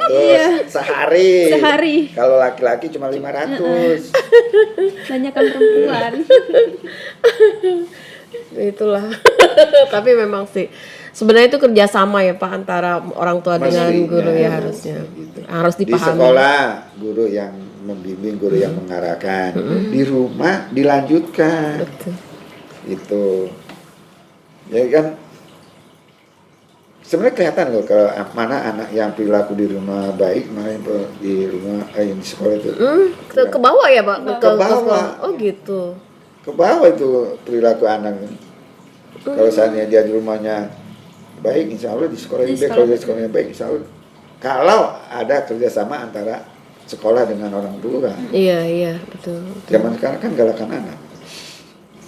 Iya. sehari. Sehari. Kalau laki-laki cuma 500. Banyak kan perempuan. itulah. Tapi memang sih sebenarnya itu kerjasama ya Pak antara orang tua dengan Mestinya, guru ya harusnya. gitu. Harus Di dipahami. sekolah guru yang membimbing, guru yang mengarahkan. Di rumah dilanjutkan. Betul. Itu. Ya kan sebenarnya kelihatan loh kalau mana anak yang perilaku di rumah baik, mana yang di rumah yang di sekolah itu. Ke bawah ya Pak? Ke bawah. sekolah. Oh gitu. Ke bawah itu perilaku anak. Kalau seandainya dia di rumahnya baik, insya Allah di sekolah baik. Kalau di sekolahnya baik, insya Allah. Kalau ada kerjasama antara sekolah dengan orang tua. Iya betul. Zaman sekarang kan galakan anak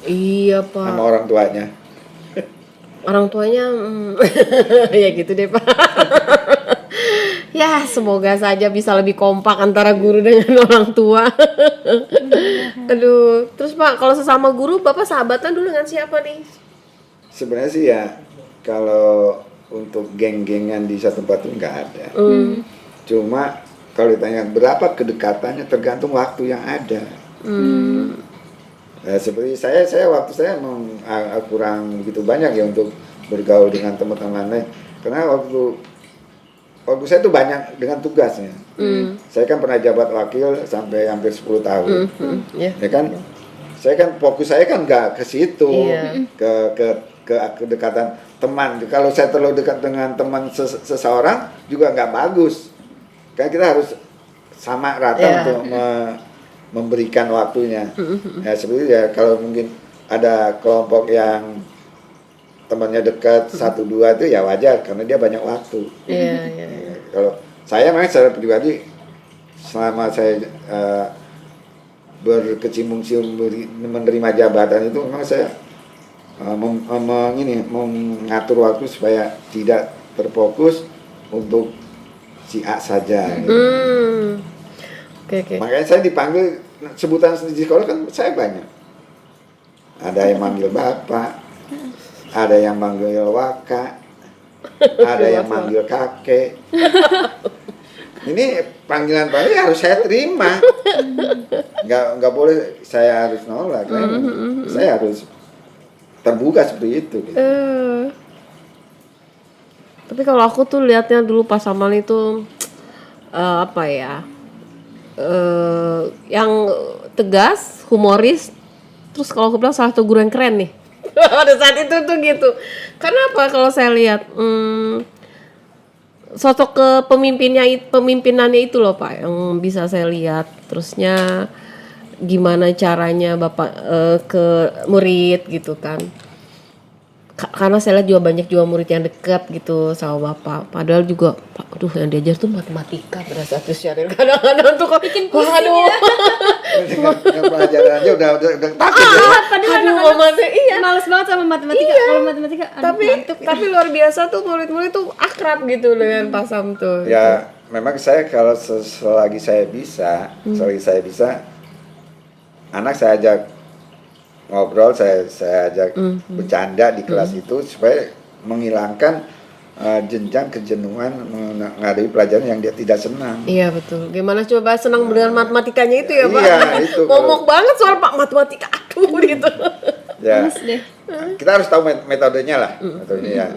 Iya Pak. sama orang tuanya. Orang tuanya ya gitu deh Pak. Ya semoga saja bisa lebih kompak antara guru dengan orang tua. Aduh, terus Pak kalau sesama guru Bapak sahabatan dulu dengan siapa nih? Sebenarnya sih ya kalau untuk geng-gengan di satu tempat itu nggak ada. Cuma kalau ditanya berapa kedekatannya tergantung waktu yang ada. Seperti saya waktu saya memang kurang begitu banyak ya untuk bergaul dengan teman-teman lain. Karena waktu saya tuh banyak dengan tugasnya. Saya kan pernah jabat wakil sampai hampir 10 tahun. Ya. Ya kan? Saya kan fokus saya kan nggak ke situ. Iya. Ke kedekatan teman. Kalau saya terlalu dekat dengan teman seseorang juga nggak bagus. Kan kita harus sama rata untuk memberikan waktunya. Ya seperti ya kalau mungkin ada kelompok yang temannya dekat 1-2 itu ya wajar karena dia banyak waktu. Iya. Kalau saya memang secara pribadi selama saya berkecimpung menerima jabatan itu memang saya mengatur waktu supaya tidak terfokus untuk si A saja. Gitu. Oke. Makanya saya dipanggil sebutan di sekolah kan saya banyak. Ada yang manggil bapak, ada yang manggil waka, ada yang manggil kakek. Ini panggilan harus saya terima. Nggak boleh saya harus nolak. Saya harus terbuka seperti itu. Gitu. Tapi kalau aku tuh lihatnya dulu pas Amal itu apa ya? Yang tegas, humoris, terus kalau aku bilang salah satu guru yang keren nih. Pada saat itu tuh gitu. Karena apa kalau saya lihat sosok pemimpinannya itu loh Pak yang bisa saya lihat. Terusnya gimana caranya Bapak ke murid gitu kan. Karena saya lihat juga banyak juga murid yang dekat gitu sama Bapak. Padahal juga, aduh yang diajar tuh matematika pada saat syariah. Kadang-kadang tuh kok bikin pusing ya. Dengan pelajarannya udah takut ya. Padahal anak-anak males banget sama matematika. Kalau matematika Tapi luar biasa tuh murid-murid tuh akrab gitu dengan Pak Sam tuh. Ya memang saya kalau selagi saya bisa, anak saya ajak ngobrol, saya ajak bercanda di kelas itu supaya menghilangkan jenjang kejenuhan menghadapi pelajaran yang dia tidak senang. Iya betul. Gimana coba senang dengan matematikanya itu ya Pak? Iya itu. Momok banget soal Pak matematika aduh gitu. Ya. Kita harus tahu metodenya lah. Metodenya.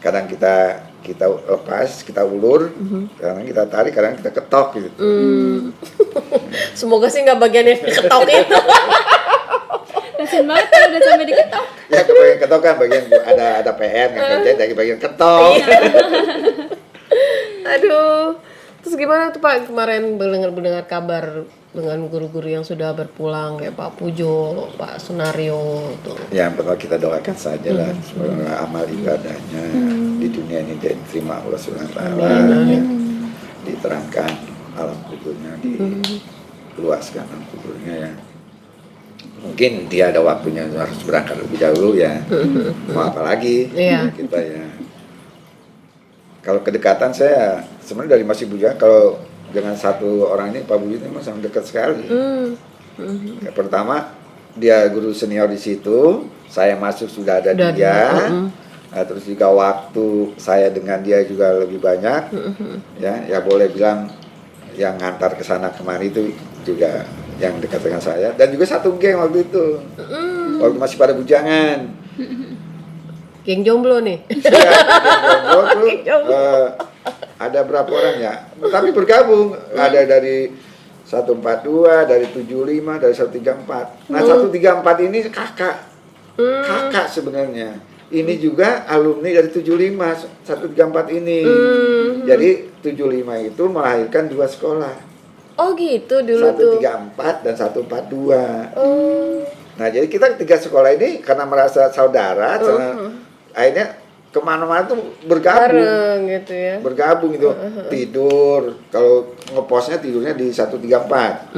Kadang kita lepas, kita ulur, kadang kita tarik, kadang kita ketok gitu. Semoga sih nggak bagian yang ketok itu. kasian banget kalau udah sampai diketok. Ya ke bagian ketok kan bagian ada PR nggak kerja dari bagian ketok. Aduh. Terus gimana tuh Pak kemarin mendengar kabar dengan guru-guru yang sudah berpulang kayak Pak Pujo, Pak Sunario tuh. Ya yang pertama kita doakan saja lah semoga amal ibadahnya di dunia ini diterima Allah Subhanahu wa taala. Diterangkan alam kuburnya, diluaskan alam kuburnya ya. mungkin dia ada waktunya harus berangkat lebih dahulu ya. Mau apa lagi Iya. kita ya. Kalau kedekatan saya sebenarnya dari masih bujang, kalau dengan satu orang ini Pak Budi memang sangat dekat sekali. Ya, pertama dia guru senior di situ, saya masuk sudah ada Udah dia. Nah, terus juga waktu saya dengan dia juga lebih banyak. Ya boleh bilang yang ngantar ke sana kemari itu juga yang dekat dengan saya, dan juga satu geng waktu itu. Waktu masih pada bujangan. Geng jomblo nih. Ada berapa orang ya? Tapi bergabung. Ada dari 142, dari 75, dari 134. Nah, 134 ini kakak. Kakak sebenarnya. Ini juga alumni dari 75, 134 ini. Jadi 75 itu melahirkan 2 sekolah. Oh gitu dulu tuh. 134 dan 142. Nah, jadi kita 3 sekolah ini karena merasa saudara, akhirnya kemana-mana tuh bergabung. Bareng gitu ya. Bergabung itu. Tidur, kalau ngeposnya tidurnya di 134.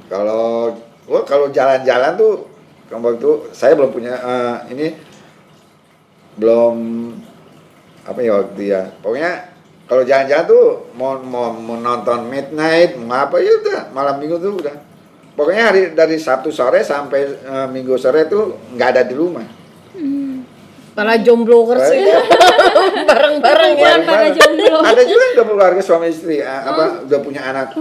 Kalau jalan-jalan tuh, waktu itu saya belum punya belum apa ya waktu ya. Pokoknya kalau jalan-jalan tuh mau nonton midnight, mau apa ya udah malam minggu tuh udah. Pokoknya dari Sabtu sore sampai Minggu sore tuh nggak ada di rumah. Para jombloers itu bareng-bareng ya. Para jomblo. Ada juga yang udah keluarga suami istri, udah punya anak.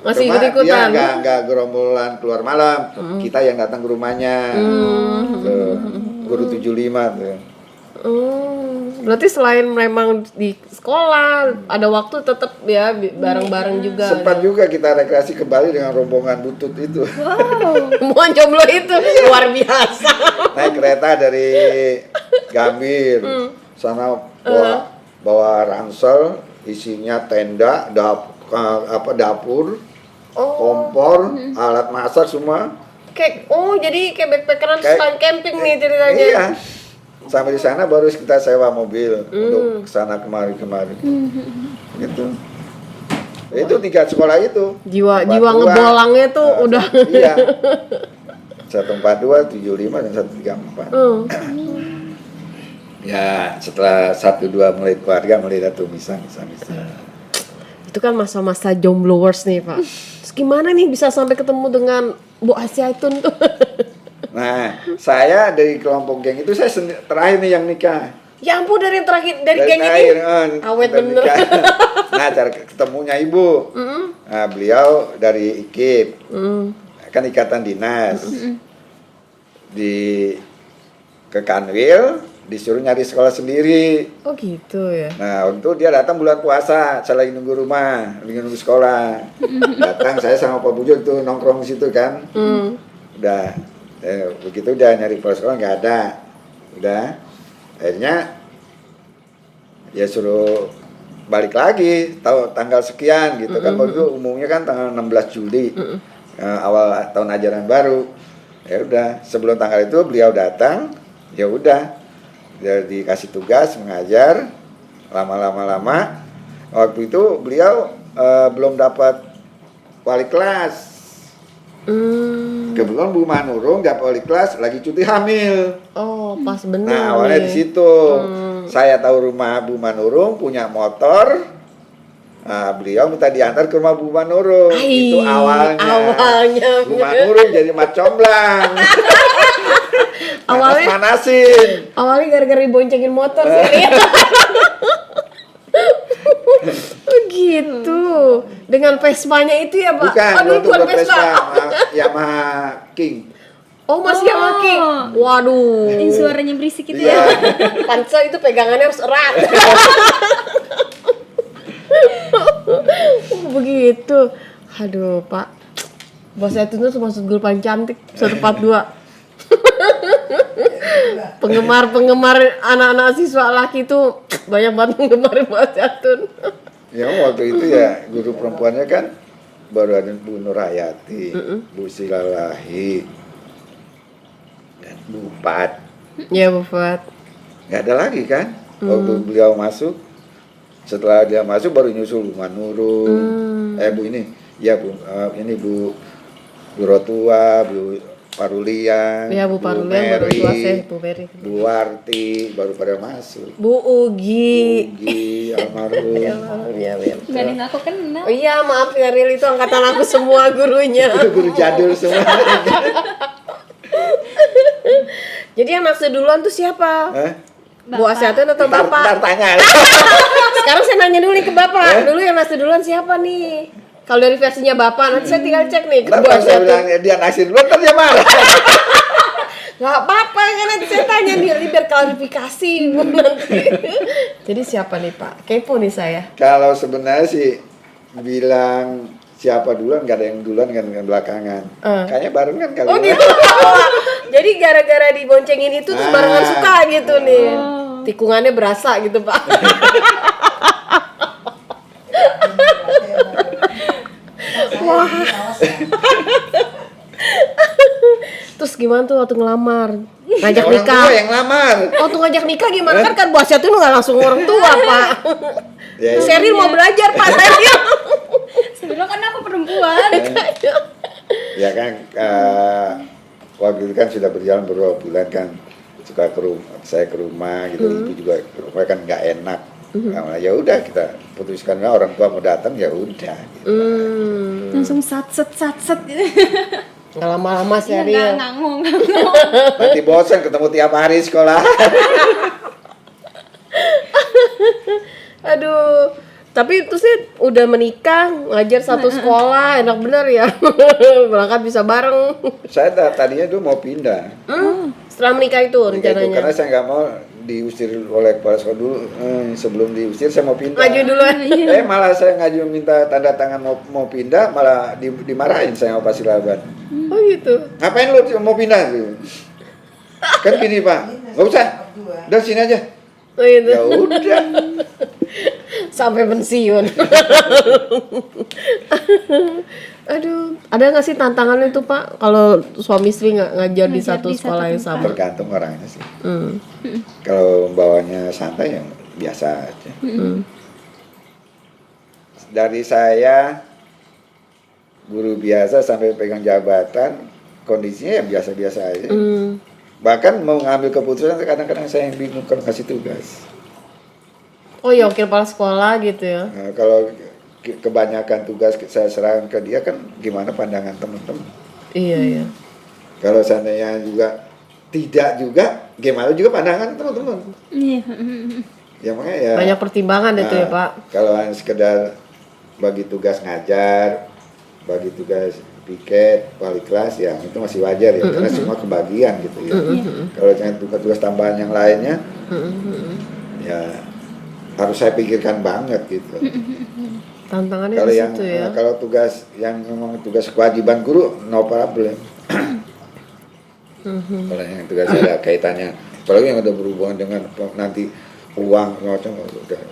Masih Cuma ikut-ikutan. dia nggak gerombolan keluar malam. Kita yang datang ke rumahnya. Tuh, guru 75 tuh. Berarti selain memang di sekolah ada waktu tetap ya bareng-bareng juga. Sempat juga kita rekreasi kembali dengan rombongan butut itu. Semua jomblo itu luar biasa. Naik kereta dari Gambir, sana bawa ransel, isinya tenda, dapur, kompor, alat masak semua. Jadi kayak backpackeran Kayak- sekalian camping nih ceritanya. Iya. Sampai di sana baru kita sewa mobil untuk kesana kemari. Gitu. Itu 3 sekolah itu. Jiwa 142, ngebolangnya tuh udah. Iya. 142, 75 dan 134. Ya, setelah 12 mulai keluarga mulai ada tumisan. Itu kan masa-masa jombloers nih Pak. Terus gimana nih bisa sampai ketemu dengan Bu Asyaitun tuh? Nah, saya dari kelompok geng itu saya terakhir nih yang nikah. Ya ampun, dari yang terakhir dari geng terakhir, ini. Awet kita bener. nikah. Nah, cara ketemunya ibu. Nah, beliau dari IKIP. Kan ikatan dinas. Ke Kanwil disuruh nyari sekolah sendiri. Oh gitu ya. Nah, untuk dia datang bulan puasa, saya lagi nunggu rumah, lagi nunggu sekolah. Datang saya sama Pak Bujo tuh nongkrong di situ kan. Udah begitu udah nyari sekolah nggak ada. Udah. Akhirnya ya suruh balik lagi tahu tanggal sekian gitu kan. Waktu itu umumnya kan tanggal 16 Juli. Awal tahun ajaran baru. Ya udah, sebelum tanggal itu beliau datang, ya udah. Dia dikasih tugas mengajar lama. Waktu itu beliau belum dapat wali kelas. Kebetulan Bu Manurung dapat wali kelas lagi cuti hamil. Oh, pas bener. Nah, awalnya di situ. Saya tahu rumah Bu Manurung punya motor. Nah, beliau minta diantar ke rumah Bu Manurung. Itu awalnya. Bu Manurung jadi mat comblang. Manasin. Awalnya gara-gara diboncengin motor sih. Gitu. Dengan Vespanya itu ya, Pak? Bukan, Aduh, waktu bukan Vespa, Vespa. Yamaha King. Oh, masih sama King. Waduh. Yang suaranya berisik itu Iya. ya. Pantesan itu pegangannya harus erat. Begitu. Aduh, Pak. Bos saya itu termasuk guru paling cantik 142. Penggemar anak-anak siswa laki itu banyak banget penggemar Bos Jatun. Ya waktu itu ya guru perempuannya kan baru ada Bu Nurhayati, Bu Silalahi, dan Bu Pat. Ya, Bu Fat. Nggak ada lagi kan? Waktu beliau masuk, setelah dia masuk baru nyusul Bu Manurung. Bu ini, ya Bu, ini Bu Rotua, Bu Parulian, Ya Bu Parulian baru Mary, tua saya, Bu Mary. Bu Warti baru pada masuk. Bu Ugi. Ugi, almarhum. Ya, Gak ada yang aku kenal. Oh iya, maaf ya Ril, itu angkatan aku semua gurunya. Itu guru jadul semua. Jadi yang naksir duluan tuh siapa? Hah? Bu Asyatun atau Ntar Bapak? tanya. Sekarang saya nanya dulu nih ke Bapak. Dulu yang naksir duluan siapa nih? Kalau dari versinya Bapak, nanti saya tinggal cek nih ke Ntar Bu kalau saya Asyatun. bilang dia naksir duluan, ntar dia marah. Gak apa-apa, kan nanti saya tanya nih, biar klarifikasi Bu nanti. Jadi siapa nih Pak? Kepo nih saya. Kalau sebenarnya sih bilang siapa duluan, nggak ada yang duluan kan belakangan. Kayaknya barengan kali. Oh ya. gitu. Jadi gara-gara diboncengin itu terus barengan suka gitu nih. Tikungannya berasa gitu Pak. Wah. Terus gimana tuh waktu ngelamar? Ngajak Orang nikah? tua yang lamar. Waktu ngajak nikah gimana? Kan Bu Asyatun nggak langsung orang tua Pak. Ya, Sheryl mau belajar Pak, Sheryl. Saya bilang kan aku perempuan. ya kan waktu itu kan sudah berjalan beberapa bulan kan, suka saya ke rumah gitu, ibu juga ke rumah kan nggak enak. Nah, ya udah kita putuskan orang tua mau datang ya udah. Gitu. Langsung satset gitu. Nggak lama-lama Iya, Sheryl. nggak ngomong. Nanti bosan ketemu tiap hari sekolah. Aduh, tapi itu sih udah menikah, ngajar satu sekolah, enak bener ya. Berangkat bisa bareng. Saya tadinya tuh mau pindah. Setelah menikah itu Karena rencananya. saya nggak mau diusir oleh kepala sekolah dulu. Sebelum diusir saya mau pindah. Maju dulu. Malah saya ngaju minta tanda tangan mau pindah, malah dimarahin saya sama Pak Silaban. Oh gitu. Ngapain lu mau pindah? Kan gini Pak, nggak usah, udah sini aja. Oh gitu. Ya udah. Sampai pensiun. Aduh, ada nggak sih tantangan itu Pak? Kalau suami istri nggak ngajar di satu sekolah yang sama? Tergantung orangnya sih. Kalau bawanya santai ya biasa aja. Dari saya guru biasa sampai pegang jabatan, kondisinya yang biasa-biasa aja. Bahkan mau ngambil keputusan kadang-kadang saya yang bingung kalau kasih tugas. Oh ya, wakil kepala sekolah gitu ya. Nah, kalau kebanyakan tugas saya serahkan ke dia kan gimana pandangan teman-teman. Iya iya. Kalau seandainya juga tidak juga, gimana juga pandangan teman-teman. Iya. Ya makanya ya. Banyak pertimbangan itu ya Pak. Kalau hanya sekedar bagi tugas ngajar, bagi tugas piket, wali kelas ya itu masih wajar ya, karena semua kebagian gitu ya. Kalau jangan tugas-tugas tambahan yang lainnya, ya harus saya pikirkan banget gitu. Tantangannya Kalau di yang situ ya. kalau tugas yang memang tugas kewajiban guru no problem. Kalau yang tugas ada kaitannya, apalagi yang ada berhubungan dengan nanti uang macam udah.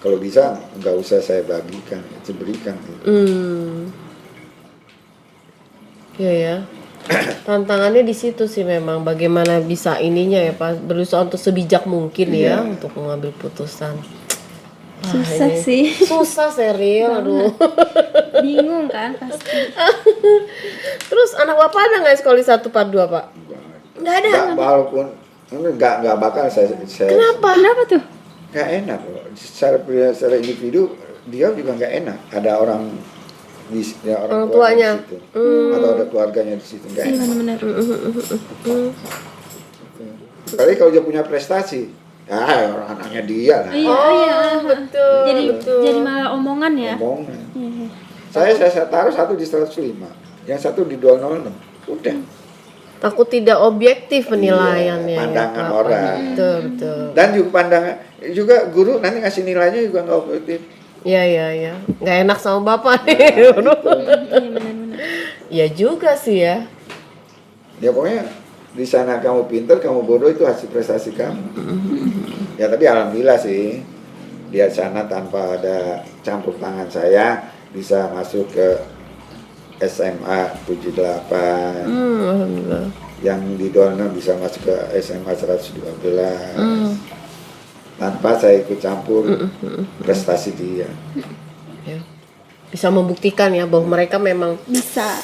Kalau bisa nggak usah saya bagikan, saya berikan. Gitu. Iya ya. Tantangannya di situ sih memang bagaimana bisa ininya ya Pak, berusaha untuk sebijak mungkin ya untuk mengambil putusan. Susah ini sih. Susah Sheryl, aduh. Bingung kan pasti. Terus anak Bapak ada nggak sekolah 142 Pak? Nggak ada. Walaupun nggak bakal saya Kenapa? Kenapa tuh? nggak enak loh. Secara individu dia juga nggak enak. Ada orang Orang tuanya. di situ. Atau ada keluarganya di situ nggak enak. Benar-benar. Kali kalau dia punya prestasi, orang anaknya dia lah. Iya. Betul. Jadi malah omongan ya. Omongan. Iya. Saya taruh satu di 105, yang satu di 206. Udah. Takut tidak objektif penilaiannya. Iya, pandangan ya, Pak. orang. Betul. Dan juga pandangan juga guru nanti ngasih nilainya juga nggak objektif. Iya. Nggak enak sama Bapak nih. Iya benar-benar. Iya juga sih ya. Ya pokoknya di sana kamu pintar, kamu bodoh itu hasil prestasi kamu. Ya tapi alhamdulillah sih di sana tanpa ada campur tangan saya bisa masuk ke SMA 78. Alhamdulillah. Yang di 26 bisa masuk ke SMA 112. Tanpa saya ikut campur prestasi dia. Ya. Bisa membuktikan ya bahwa mereka memang Bisa.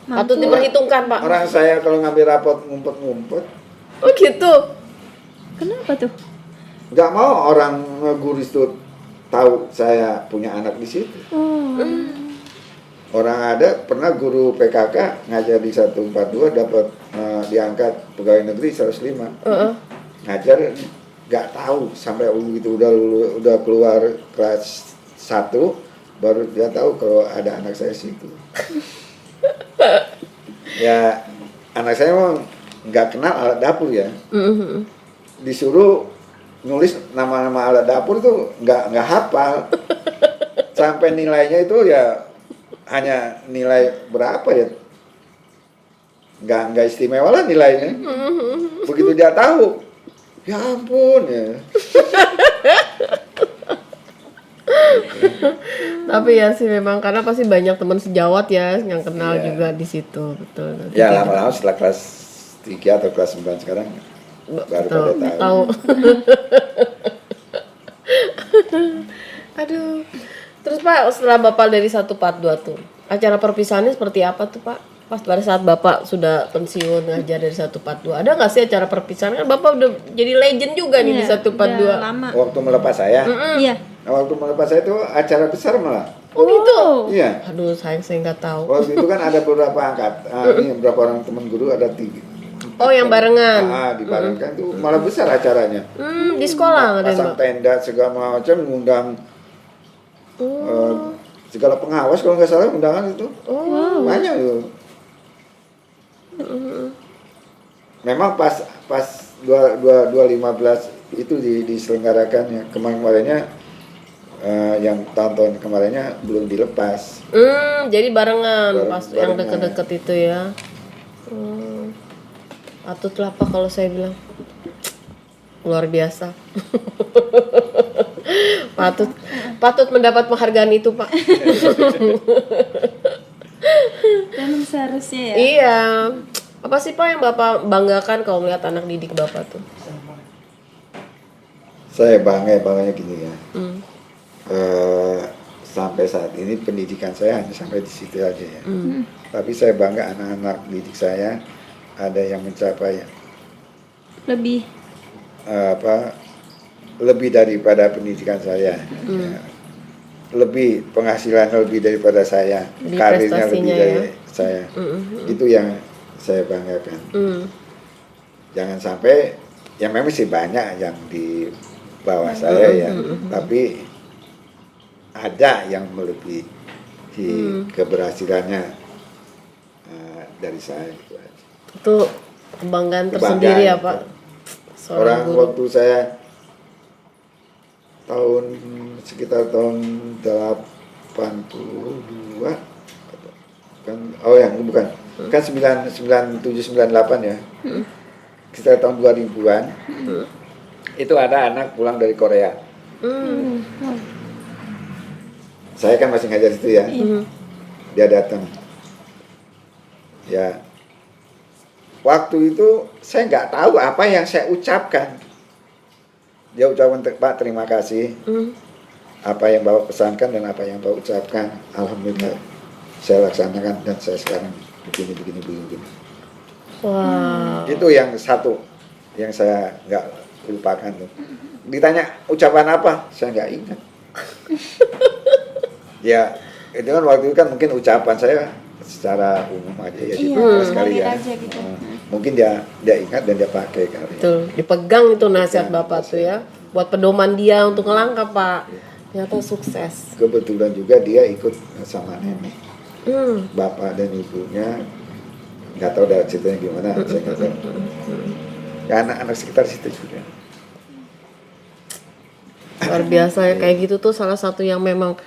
Patut diperhitungkan, Pak. Orang saya kalau ngambil rapot ngumpet-ngumpet, Oh gitu. Kenapa tuh? nggak mau orang guris tuh tahu saya punya anak di situ. Oh. Orang ada pernah guru PKK ngajar di 142 dapat diangkat pegawai negeri 105. Ngajar nggak tahu sampai begitu udah keluar kelas 1 baru dia tahu kalau ada anak saya situ. Ya anak saya memang nggak kenal alat dapur ya. Disuruh nulis nama-nama alat dapur tuh nggak hafal. Sampai nilainya itu ya hanya nilai berapa ya? Nggak istimewa lah nilainya. Begitu dia tahu, ya ampun ya. Tapi ya sih memang karena pasti banyak teman sejawat ya yang kenal juga di situ, betul. Ya lama-lama setelah kelas 3 atau kelas 9 sekarang baru pada tahu. Aduh. Terus Pak, setelah Bapak dari 142 tuh, acara perpisahannya seperti apa tuh Pak? Pas pada saat Bapak sudah pensiun ngajar dari 142, ada nggak sih acara perpisahan? Kan Bapak udah jadi legend juga nih di 142. Udah lama. Waktu melepas saya, Iya. waktu melepas saya itu acara besar malah. Oh gitu? Iya. Aduh, saya nggak tahu. Waktu itu kan ada beberapa ini beberapa orang teman guru ada 3. Oh, yang barengan. Dibarengkan tuh malah besar acaranya. Di sekolah ada Pasang tenda segala macam, ngundang segala pengawas kalau nggak salah undangan itu. Banyak tuh. Memang pas 2015 itu diselenggarakannya. Kemarinnya yang tahun-tahun kemarinnya belum dilepas. Jadi barengan pas yang barengan. deket-deket itu ya. Patutlah Pak kalau saya bilang. Luar biasa. patut mendapat penghargaan itu Pak. Memang seharusnya ya. Iya. Apa sih Pak yang Bapak banggakan kalau melihat anak didik Bapak tuh? Saya bangganya gini ya. Sampai saat ini pendidikan saya hanya sampai di situ aja ya. Tapi saya bangga anak-anak didik saya ada yang mencapai lebih daripada pendidikan saya. Ya. Lebih penghasilan lebih daripada saya, karirnya lebih dari saya. Itu yang saya banggakan. Jangan sampai ya memang sih banyak yang di bawah saya ya, tapi ada yang melebihi keberhasilannya dari saya gitu aja. Itu kebanggaan tersendiri ya Pak. Orang waktu saya sekitar tahun 82 kan, oh ya bukan, kan 97 98 ya, sekitar tahun 2000-an itu ada anak pulang dari Korea. Saya kan masih ngajar situ ya. Dia datang. Ya. Waktu itu saya nggak tahu apa yang saya ucapkan. Dia ucapkan, Pak terima kasih. Apa yang Bapak pesankan dan apa yang Bapak ucapkan, alhamdulillah saya laksanakan dan saya sekarang begini. Wow. Itu yang satu yang saya nggak lupakan tuh. Ditanya ucapan apa, saya nggak ingat. Ya, itu kan waktu itu kan mungkin ucapan saya secara umum aja ya gitu sekali ya. Gitu. Mungkin dia ingat dan dia pakai kali. Betul, dipegang itu nasihat Bapak tuh ya. Buat pedoman dia untuk ngelangkah Pak. Ternyata sukses. Kebetulan juga dia ikut sama nenek. Bapak dan ibunya nggak tahu dari ceritanya gimana, saya nggak tahu. Ya anak-anak sekitar situ juga. Luar biasa ya, kayak gitu tuh salah satu yang memang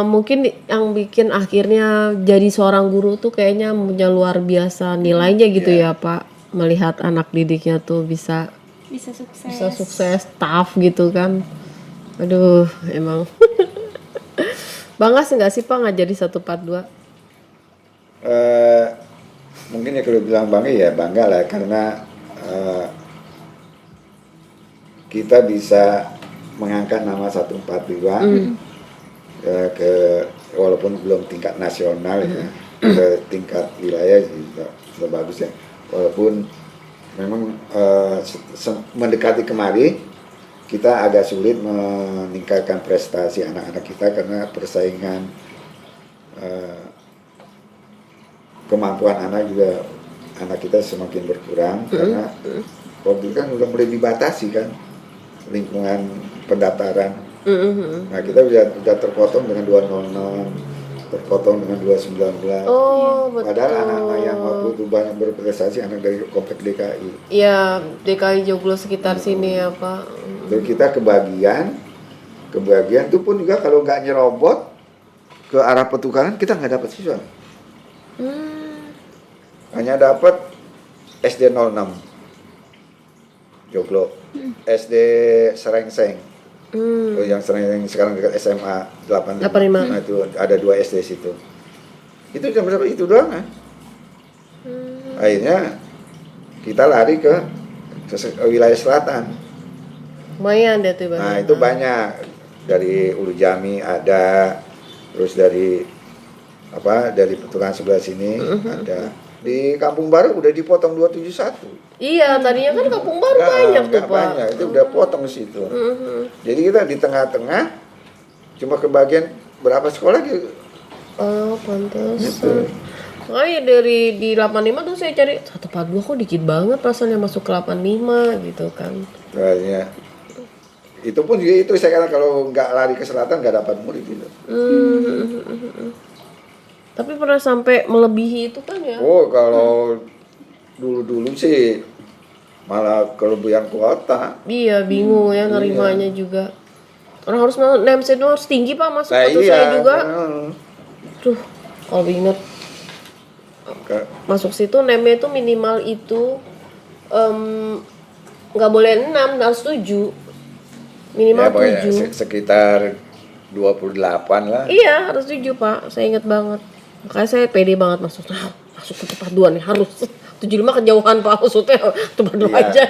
mungkin yang bikin akhirnya jadi seorang guru tuh kayaknya punya luar biasa nilainya gitu ya Pak. Melihat anak didiknya tuh bisa sukses, tough gitu kan. Aduh, emang. Bangga nggak sih Pak ngajar di 142? Mungkin ya kalau bilang bangga ya bangga lah karena kita bisa mengangkat nama 142 ke walaupun belum tingkat nasional ya, ke tingkat wilayah sudah bagus ya. Walaupun memang mendekati kemari kita agak sulit meningkatkan prestasi anak-anak kita karena persaingan kemampuan anak kita semakin berkurang karena waktu itu kan udah mulai dibatasi kan lingkungan pendaftaran. Nah kita udah terpotong dengan 206, terpotong dengan 219. Oh, betul. Padahal anak-anak yang waktu itu banyak berprestasi anak dari komplek DKI. Iya, DKI Joglo sekitar sini ya Pak. Terus kita kebagian itu pun juga kalau nggak nyerobot ke arah petukaran kita nggak dapat siswa. Hanya dapat SD 06 Joglo, SD Serengseng. Yang sekarang dekat SMA 85. Nah, itu ada 2 SD situ. Itu cuma sampai itu doang kan. Akhirnya kita lari ke wilayah selatan. Lumayan deh tuh Bang. Nah, itu banyak dari Ulu Jami ada, terus dari petukangan sebelah sini ada. Di Kampung Baru udah dipotong 271. Iya, tadinya kan Kampung Baru banyak tuh Pak. Banyak, itu udah potong di situ. Jadi kita di tengah-tengah cuma kebagian berapa sekolah gitu. Oh, pantas. Gitu. Makanya dari di 85 tuh saya cari 142 kok dikit banget rasanya masuk ke 85 gitu kan. Soalnya itu pun juga itu saya kata kalau nggak lari ke selatan nggak dapat murid gitu. Tapi pernah sampai melebihi itu kan ya? Oh kalau dulu sih malah kelebihan kuota. Iya bingung ya nerimanya juga. Orang harus nemset harus tinggi Pak masuk Nah, waktu iya, saya juga. Tuh kalau inget masuk situ nemnya itu minimal itu nggak boleh 6 harus 7 minimal ya, 7 sekitar 28 lah. Iya harus 7 Pak, saya inget banget. Makanya saya pede banget masuk ke tempat 2 nih harus 75 kejauhan Pak maksudnya tempat 2 aja.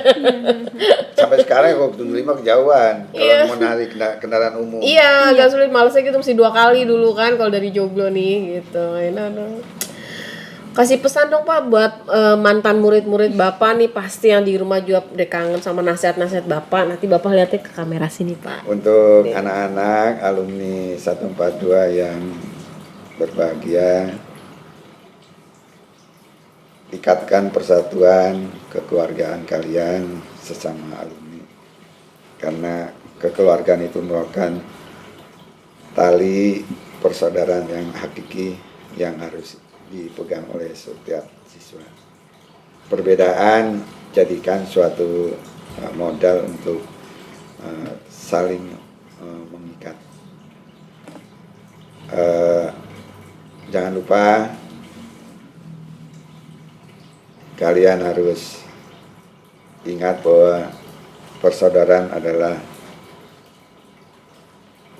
Sampai sekarang waktu 75 kejauhan kalau mau narik kendaraan umum. Iya agak sulit malesnya gitu mesti 2 kali dulu kan kalau dari Joglo nih gitu. Kasih pesan dong Pak buat mantan murid-murid Bapak nih pasti yang di rumah juga udah kangen sama nasihat-nasihat Bapak. Nanti Bapak lihatnya ke kamera sini Pak. Untuk anak-anak alumni 142 yang berbahagia, ikatkan persatuan kekeluargaan kalian sesama alumni. Karena kekeluargaan itu merupakan tali persaudaraan yang hakiki yang harus dipegang oleh setiap siswa. Perbedaan jadikan suatu modal untuk saling mengikat. Jangan lupa kalian harus ingat bahwa persaudaraan adalah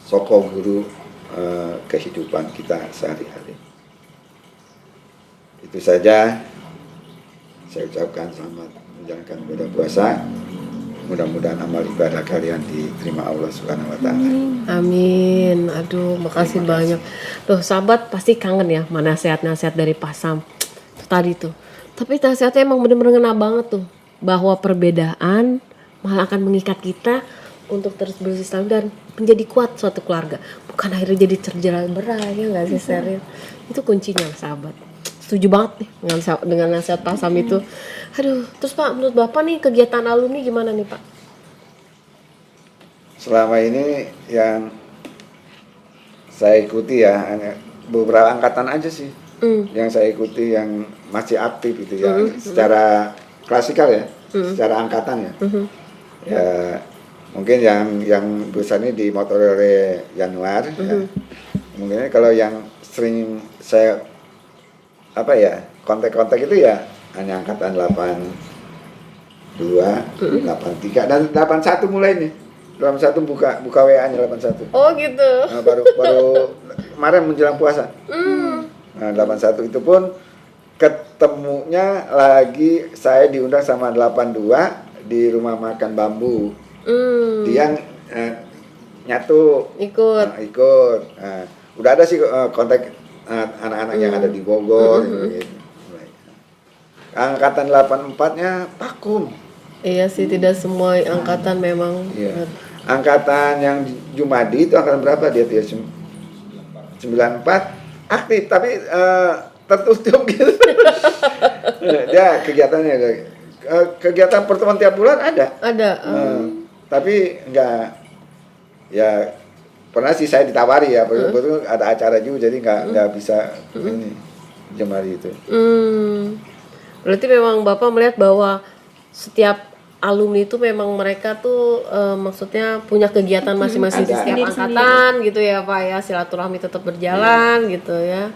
sokong guru kehidupan kita sehari-hari. Itu saja saya ucapkan selamat menjalankan ibadah puasa. Mudah-mudahan amal ibadah kalian diterima Allah Subhanahu wa taala. Amin. Aduh, makasih banyak. Tuh, sahabat pasti kangen ya mana nasihat-nasihat dari Pak Sam. Tadi tuh. Tapi nasihatnya emang bener-bener ngena banget tuh. Bahwa perbedaan malah akan mengikat kita untuk terus berislam dan menjadi kuat suatu keluarga. Bukan akhirnya jadi terjerat berai, ya nggak sih serius. Itu kuncinya sahabat. Setuju banget nih dengan nasihat Pak Sam itu. Aduh, terus Pak menurut Bapak nih kegiatan alumni gimana nih Pak? Selama ini yang saya ikuti ya hanya beberapa angkatan aja sih. Yang saya ikuti yang masih aktif itu ya secara klasikal ya, secara angkatan ya. Ya mungkin yang besar ini di motor oleh Januar ya. Mungkin kalau yang sering saya kontak-kontak itu ya hanya angkatan 82, 83 dan 81 mulai nih. 81 buka WA-nya 81. Oh gitu. Nah, baru kemarin menjelang puasa. Nah, 81 itu pun ketemunya lagi saya diundang sama 82 di rumah makan bambu. Dia nyatu ikut. Nah, udah ada sih kontak anak-anak yang ada di Bogor gitu. Angkatan 84-nya vakum. Iya sih, tidak semua angkatan memang. Iya. Angkatan yang Jumadi itu angkatan berapa dia? 94 aktif tapi tertutup gitu. Dia kegiatan pertemuan tiap bulan ada. Tapi enggak, ya pernah sih saya ditawari ya, betul ada acara juga, jadi enggak bisa ini Jumadi itu. Berarti memang Bapak melihat bahwa setiap alumni itu memang mereka tuh maksudnya punya kegiatan masing-masing di setiap angkatan gitu ya Pak ya, silaturahmi tetap berjalan gitu ya.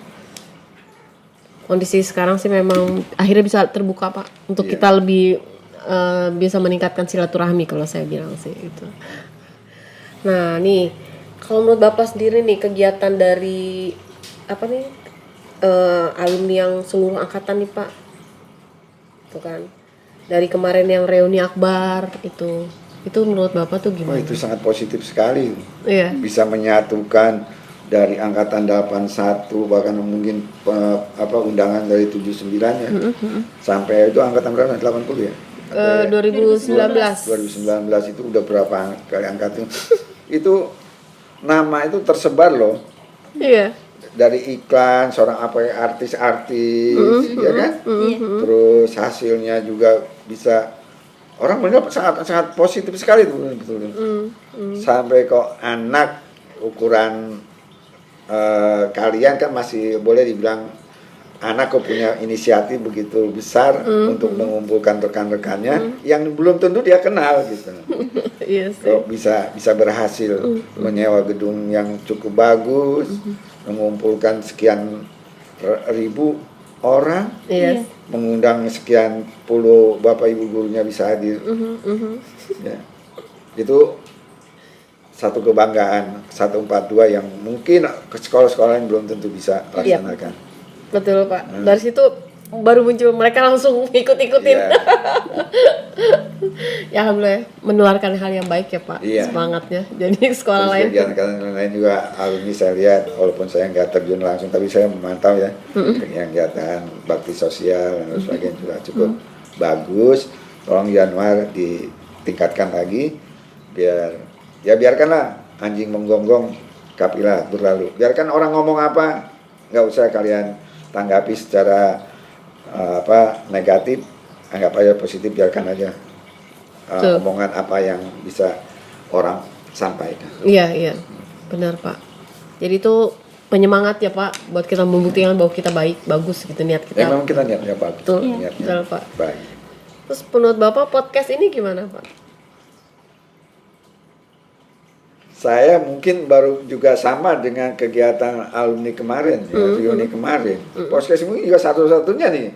Kondisi sekarang sih memang akhirnya bisa terbuka Pak untuk kita lebih bisa meningkatkan silaturahmi kalau saya bilang sih itu. Nah nih kalau menurut Bapak sendiri nih kegiatan dari apa nih alumni yang seluruh angkatan nih Pak, tuh kan dari kemarin yang reuni akbar itu menurut Bapak tuh gimana? Itu sangat positif sekali. Iya. Bisa menyatukan dari angkatan 81 bahkan mungkin undangan dari 79-nya. Sampai itu angkatan berapa? 80 ya? 2019 itu udah berapa kali angkatan. Itu nama itu tersebar loh. Iya. Dari iklan seorang artis-artis ya kan? Terus hasilnya juga bisa orang menilai sangat positif sekali itu betul. Sampai kok anak ukuran kalian kan masih boleh dibilang anak kok punya inisiatif begitu besar untuk mengumpulkan rekan-rekannya yang belum tentu dia kenal gitu. Iya sih. Kok bisa berhasil menyewa gedung yang cukup bagus, mengumpulkan sekian ribu orang, mengundang sekian puluh bapak ibu gurunya bisa hadir. Ya. Itu satu kebanggaan 142 yang mungkin ke sekolah-sekolah yang belum tentu bisa laksanakan. Betul Pak. Dari situ baru muncul mereka langsung ikut-ikutin. Ya alhamdulillah menularkan hal yang baik ya Pak, semangatnya. Jadi sekolah lain. Kegiatan lain juga alumni saya lihat, walaupun saya nggak terjun langsung, tapi saya memantau ya kegiatan bakti sosial dan sebagainya juga cukup bagus. Tolong Januar ditingkatkan lagi, biarkanlah anjing menggonggong kapilah berlalu. Biarkan orang ngomong apa, nggak usah kalian tanggapi secara negatif, anggap aja positif, biarkan aja omongan apa yang bisa orang sampaikan. Iya, benar Pak. Jadi itu penyemangat ya Pak, buat kita membuktikan bahwa kita bagus gitu niat kita. Memang kita niatnya bagus. Betul, niatnya Pak. Baik. Terus menurut Bapak podcast ini gimana Pak? Saya mungkin baru juga sama dengan kegiatan alumni kemarin, reuni kemarin. Podcast mungkin juga satu-satunya nih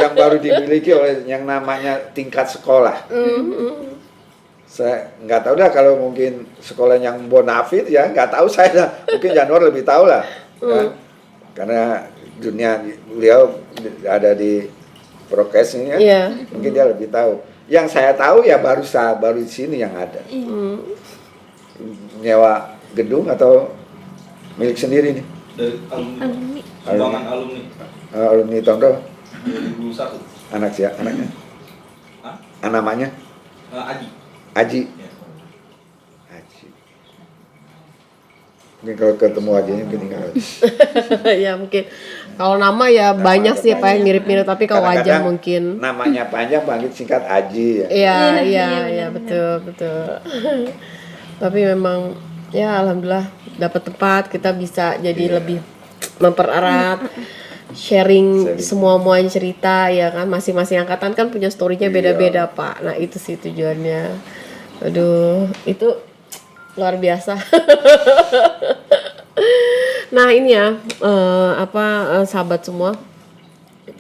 yang baru dimiliki oleh yang namanya tingkat sekolah. Saya nggak tahu dah kalau mungkin sekolah yang bonafit ya, nggak tahu saya dah. Mungkin Januar lebih tahu lah, kan? Karena dunia beliau ada di prokes ini ya, mungkin dia lebih tahu. Yang saya tahu ya baru di sini yang ada. Nyewa gedung atau milik sendiri nih? Dari alumni. Sumbangan alumni. Alumni tahun berapa? 2001. Anaknya? Namanya? Aji. Ya. Aji. Mungkin kalau ketemu Ajinya mungkin enggak. Ya mungkin. Kalau nama ya banyak sih Pak yang mirip-mirip, tapi kalau wajah mungkin. Namanya panjang, panggil singkat Aji ya. Iya, betul. Tapi memang ya alhamdulillah dapat tempat, kita bisa jadi lebih mempererat sharing semuanya cerita ya kan, masing-masing angkatan kan punya story-nya beda-beda Pak. Nah itu sih tujuannya. Aduh itu luar biasa. Nah ini ya sahabat semua,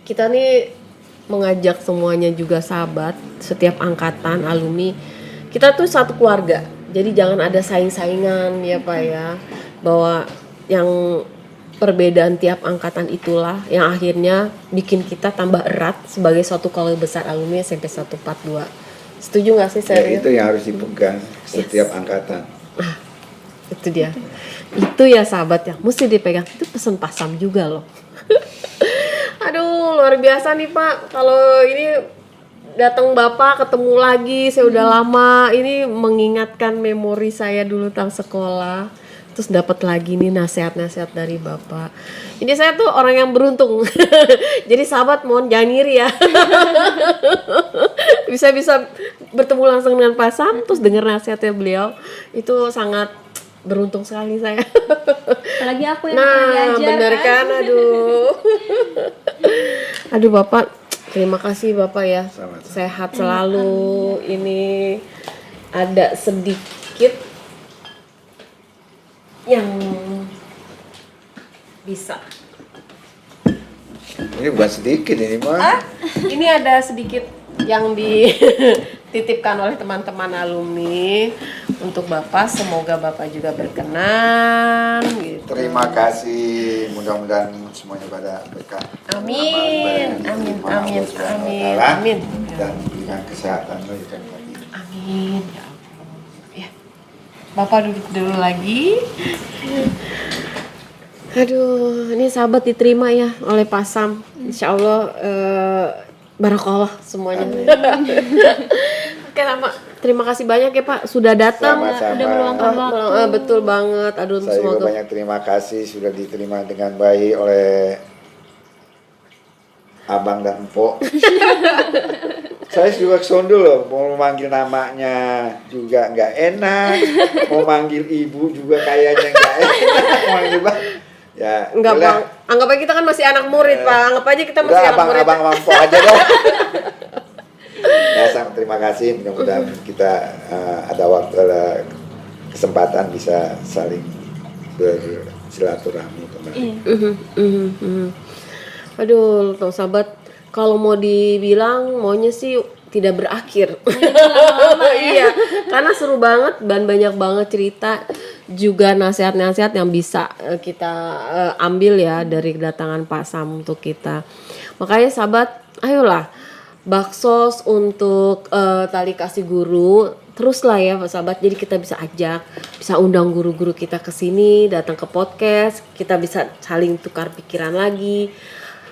kita nih mengajak semuanya juga sahabat setiap angkatan alumni, kita tuh satu keluarga. Jadi jangan ada saing-saingan ya Pak ya, bahwa yang perbedaan tiap angkatan itulah yang akhirnya bikin kita tambah erat sebagai suatu keluarga besar alumni SMP 142. Setuju nggak sih saya? Ya, itu yang harus dipegang setiap angkatan. Nah, itu dia. Itu ya sahabat ya, mesti dipegang. Itu pesan Pak Sam juga loh. Aduh, luar biasa nih Pak. Kalau ini datang Bapak ketemu lagi, saya udah lama. Ini mengingatkan memori saya dulu tentang sekolah. Terus dapat lagi nih nasihat-nasihat dari Bapak. Ini saya tuh orang yang beruntung. Jadi sahabat mohon jangan iri ya. Bisa-bisa bertemu langsung dengan Pak Sam, terus dengar nasihatnya beliau. Itu sangat beruntung sekali saya. Apalagi aku yang pernah Nah, diajar bener kan? Aduh. Aduh Bapak, terima kasih Bapak ya. Sama-sama. Sehat selalu. Ini ada sedikit yang bisa. Ini bukan sedikit ini mah. Ini ada sedikit yang dititipkan oleh teman-teman alumni untuk Bapak. Semoga Bapak juga berkenan gitu. Terima kasih, mudah-mudahan semuanya pada berkah. Amin, amin, amin, amin, amin. Dan berikan kesehatan bagi kami. Amin ya Allah. Ya. Bapak duduk dulu lagi. Aduh, ini sahabat diterima ya oleh Pak Sam. Insya Allah barakallah semuanya. Oke, Pak. Terima kasih banyak ya Pak sudah datang. Sama-sama. udah meluangkan waktu. Betul banget. Aduh, Saya juga semoga banyak terima kasih sudah diterima dengan baik oleh Abang dan Empok. Saya juga kesondol loh, mau manggil namanya juga nggak enak, mau manggil ibu juga kayaknya nggak enak, mau manggil bang. Ya, enggak boleh. Bang. Anggap aja kita kan masih anak murid, Pak. Anggap aja kita masih Udah anak murid. abang Empok aja dong. Ya, sangat terima kasih. Mudah-mudahan kita ada waktu, ada kesempatan bisa saling bersilaturahmi kembali. Aduh, tuh sahabat, kalau mau dibilang maunya sih tidak berakhir. Iya, karena seru banget dan banyak banget cerita juga nasihat-nasihat yang bisa kita ambil ya dari kedatangan Pak Sam untuk kita. Makanya sahabat, ayolah baksos untuk tali kasih guru teruslah ya Pak sahabat. Jadi kita bisa ajak, bisa undang guru-guru kita ke sini, datang ke podcast, kita bisa saling tukar pikiran lagi.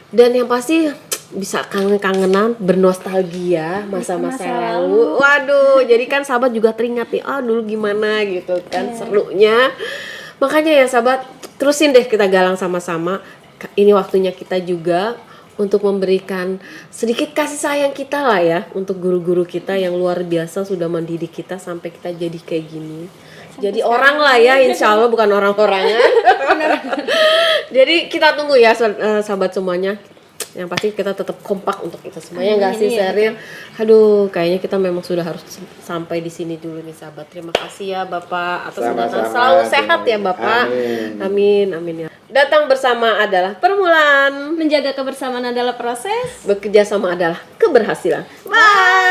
Dan yang pasti bisa kangen-kangenan, bernostalgia masa-masa Masa lalu. Waduh, jadi kan sahabat juga teringat nih, dulu gimana gitu kan serunya. Makanya ya sahabat, terusin deh kita galang sama-sama. Ini waktunya kita juga untuk memberikan sedikit kasih sayang kita lah ya untuk guru-guru kita yang luar biasa sudah mendidik kita sampai kita jadi kayak gini. Jadi orang lah ya, insya Allah bukan orang-orangan. Jadi kita tunggu ya sahabat semuanya. Yang pasti kita tetap kompak untuk kita semuanya, nggak sih Sheryl? Aduh, kayaknya kita memang sudah harus sampai di sini dulu nih sahabat. Terima kasih ya Bapak atas kedatangan. Sama-sama. Selalu sehat ya Bapak. Amin, amin ya. Datang bersama adalah permulaan, Menjaga kebersamaan adalah proses. bekerja sama adalah keberhasilan. Bye.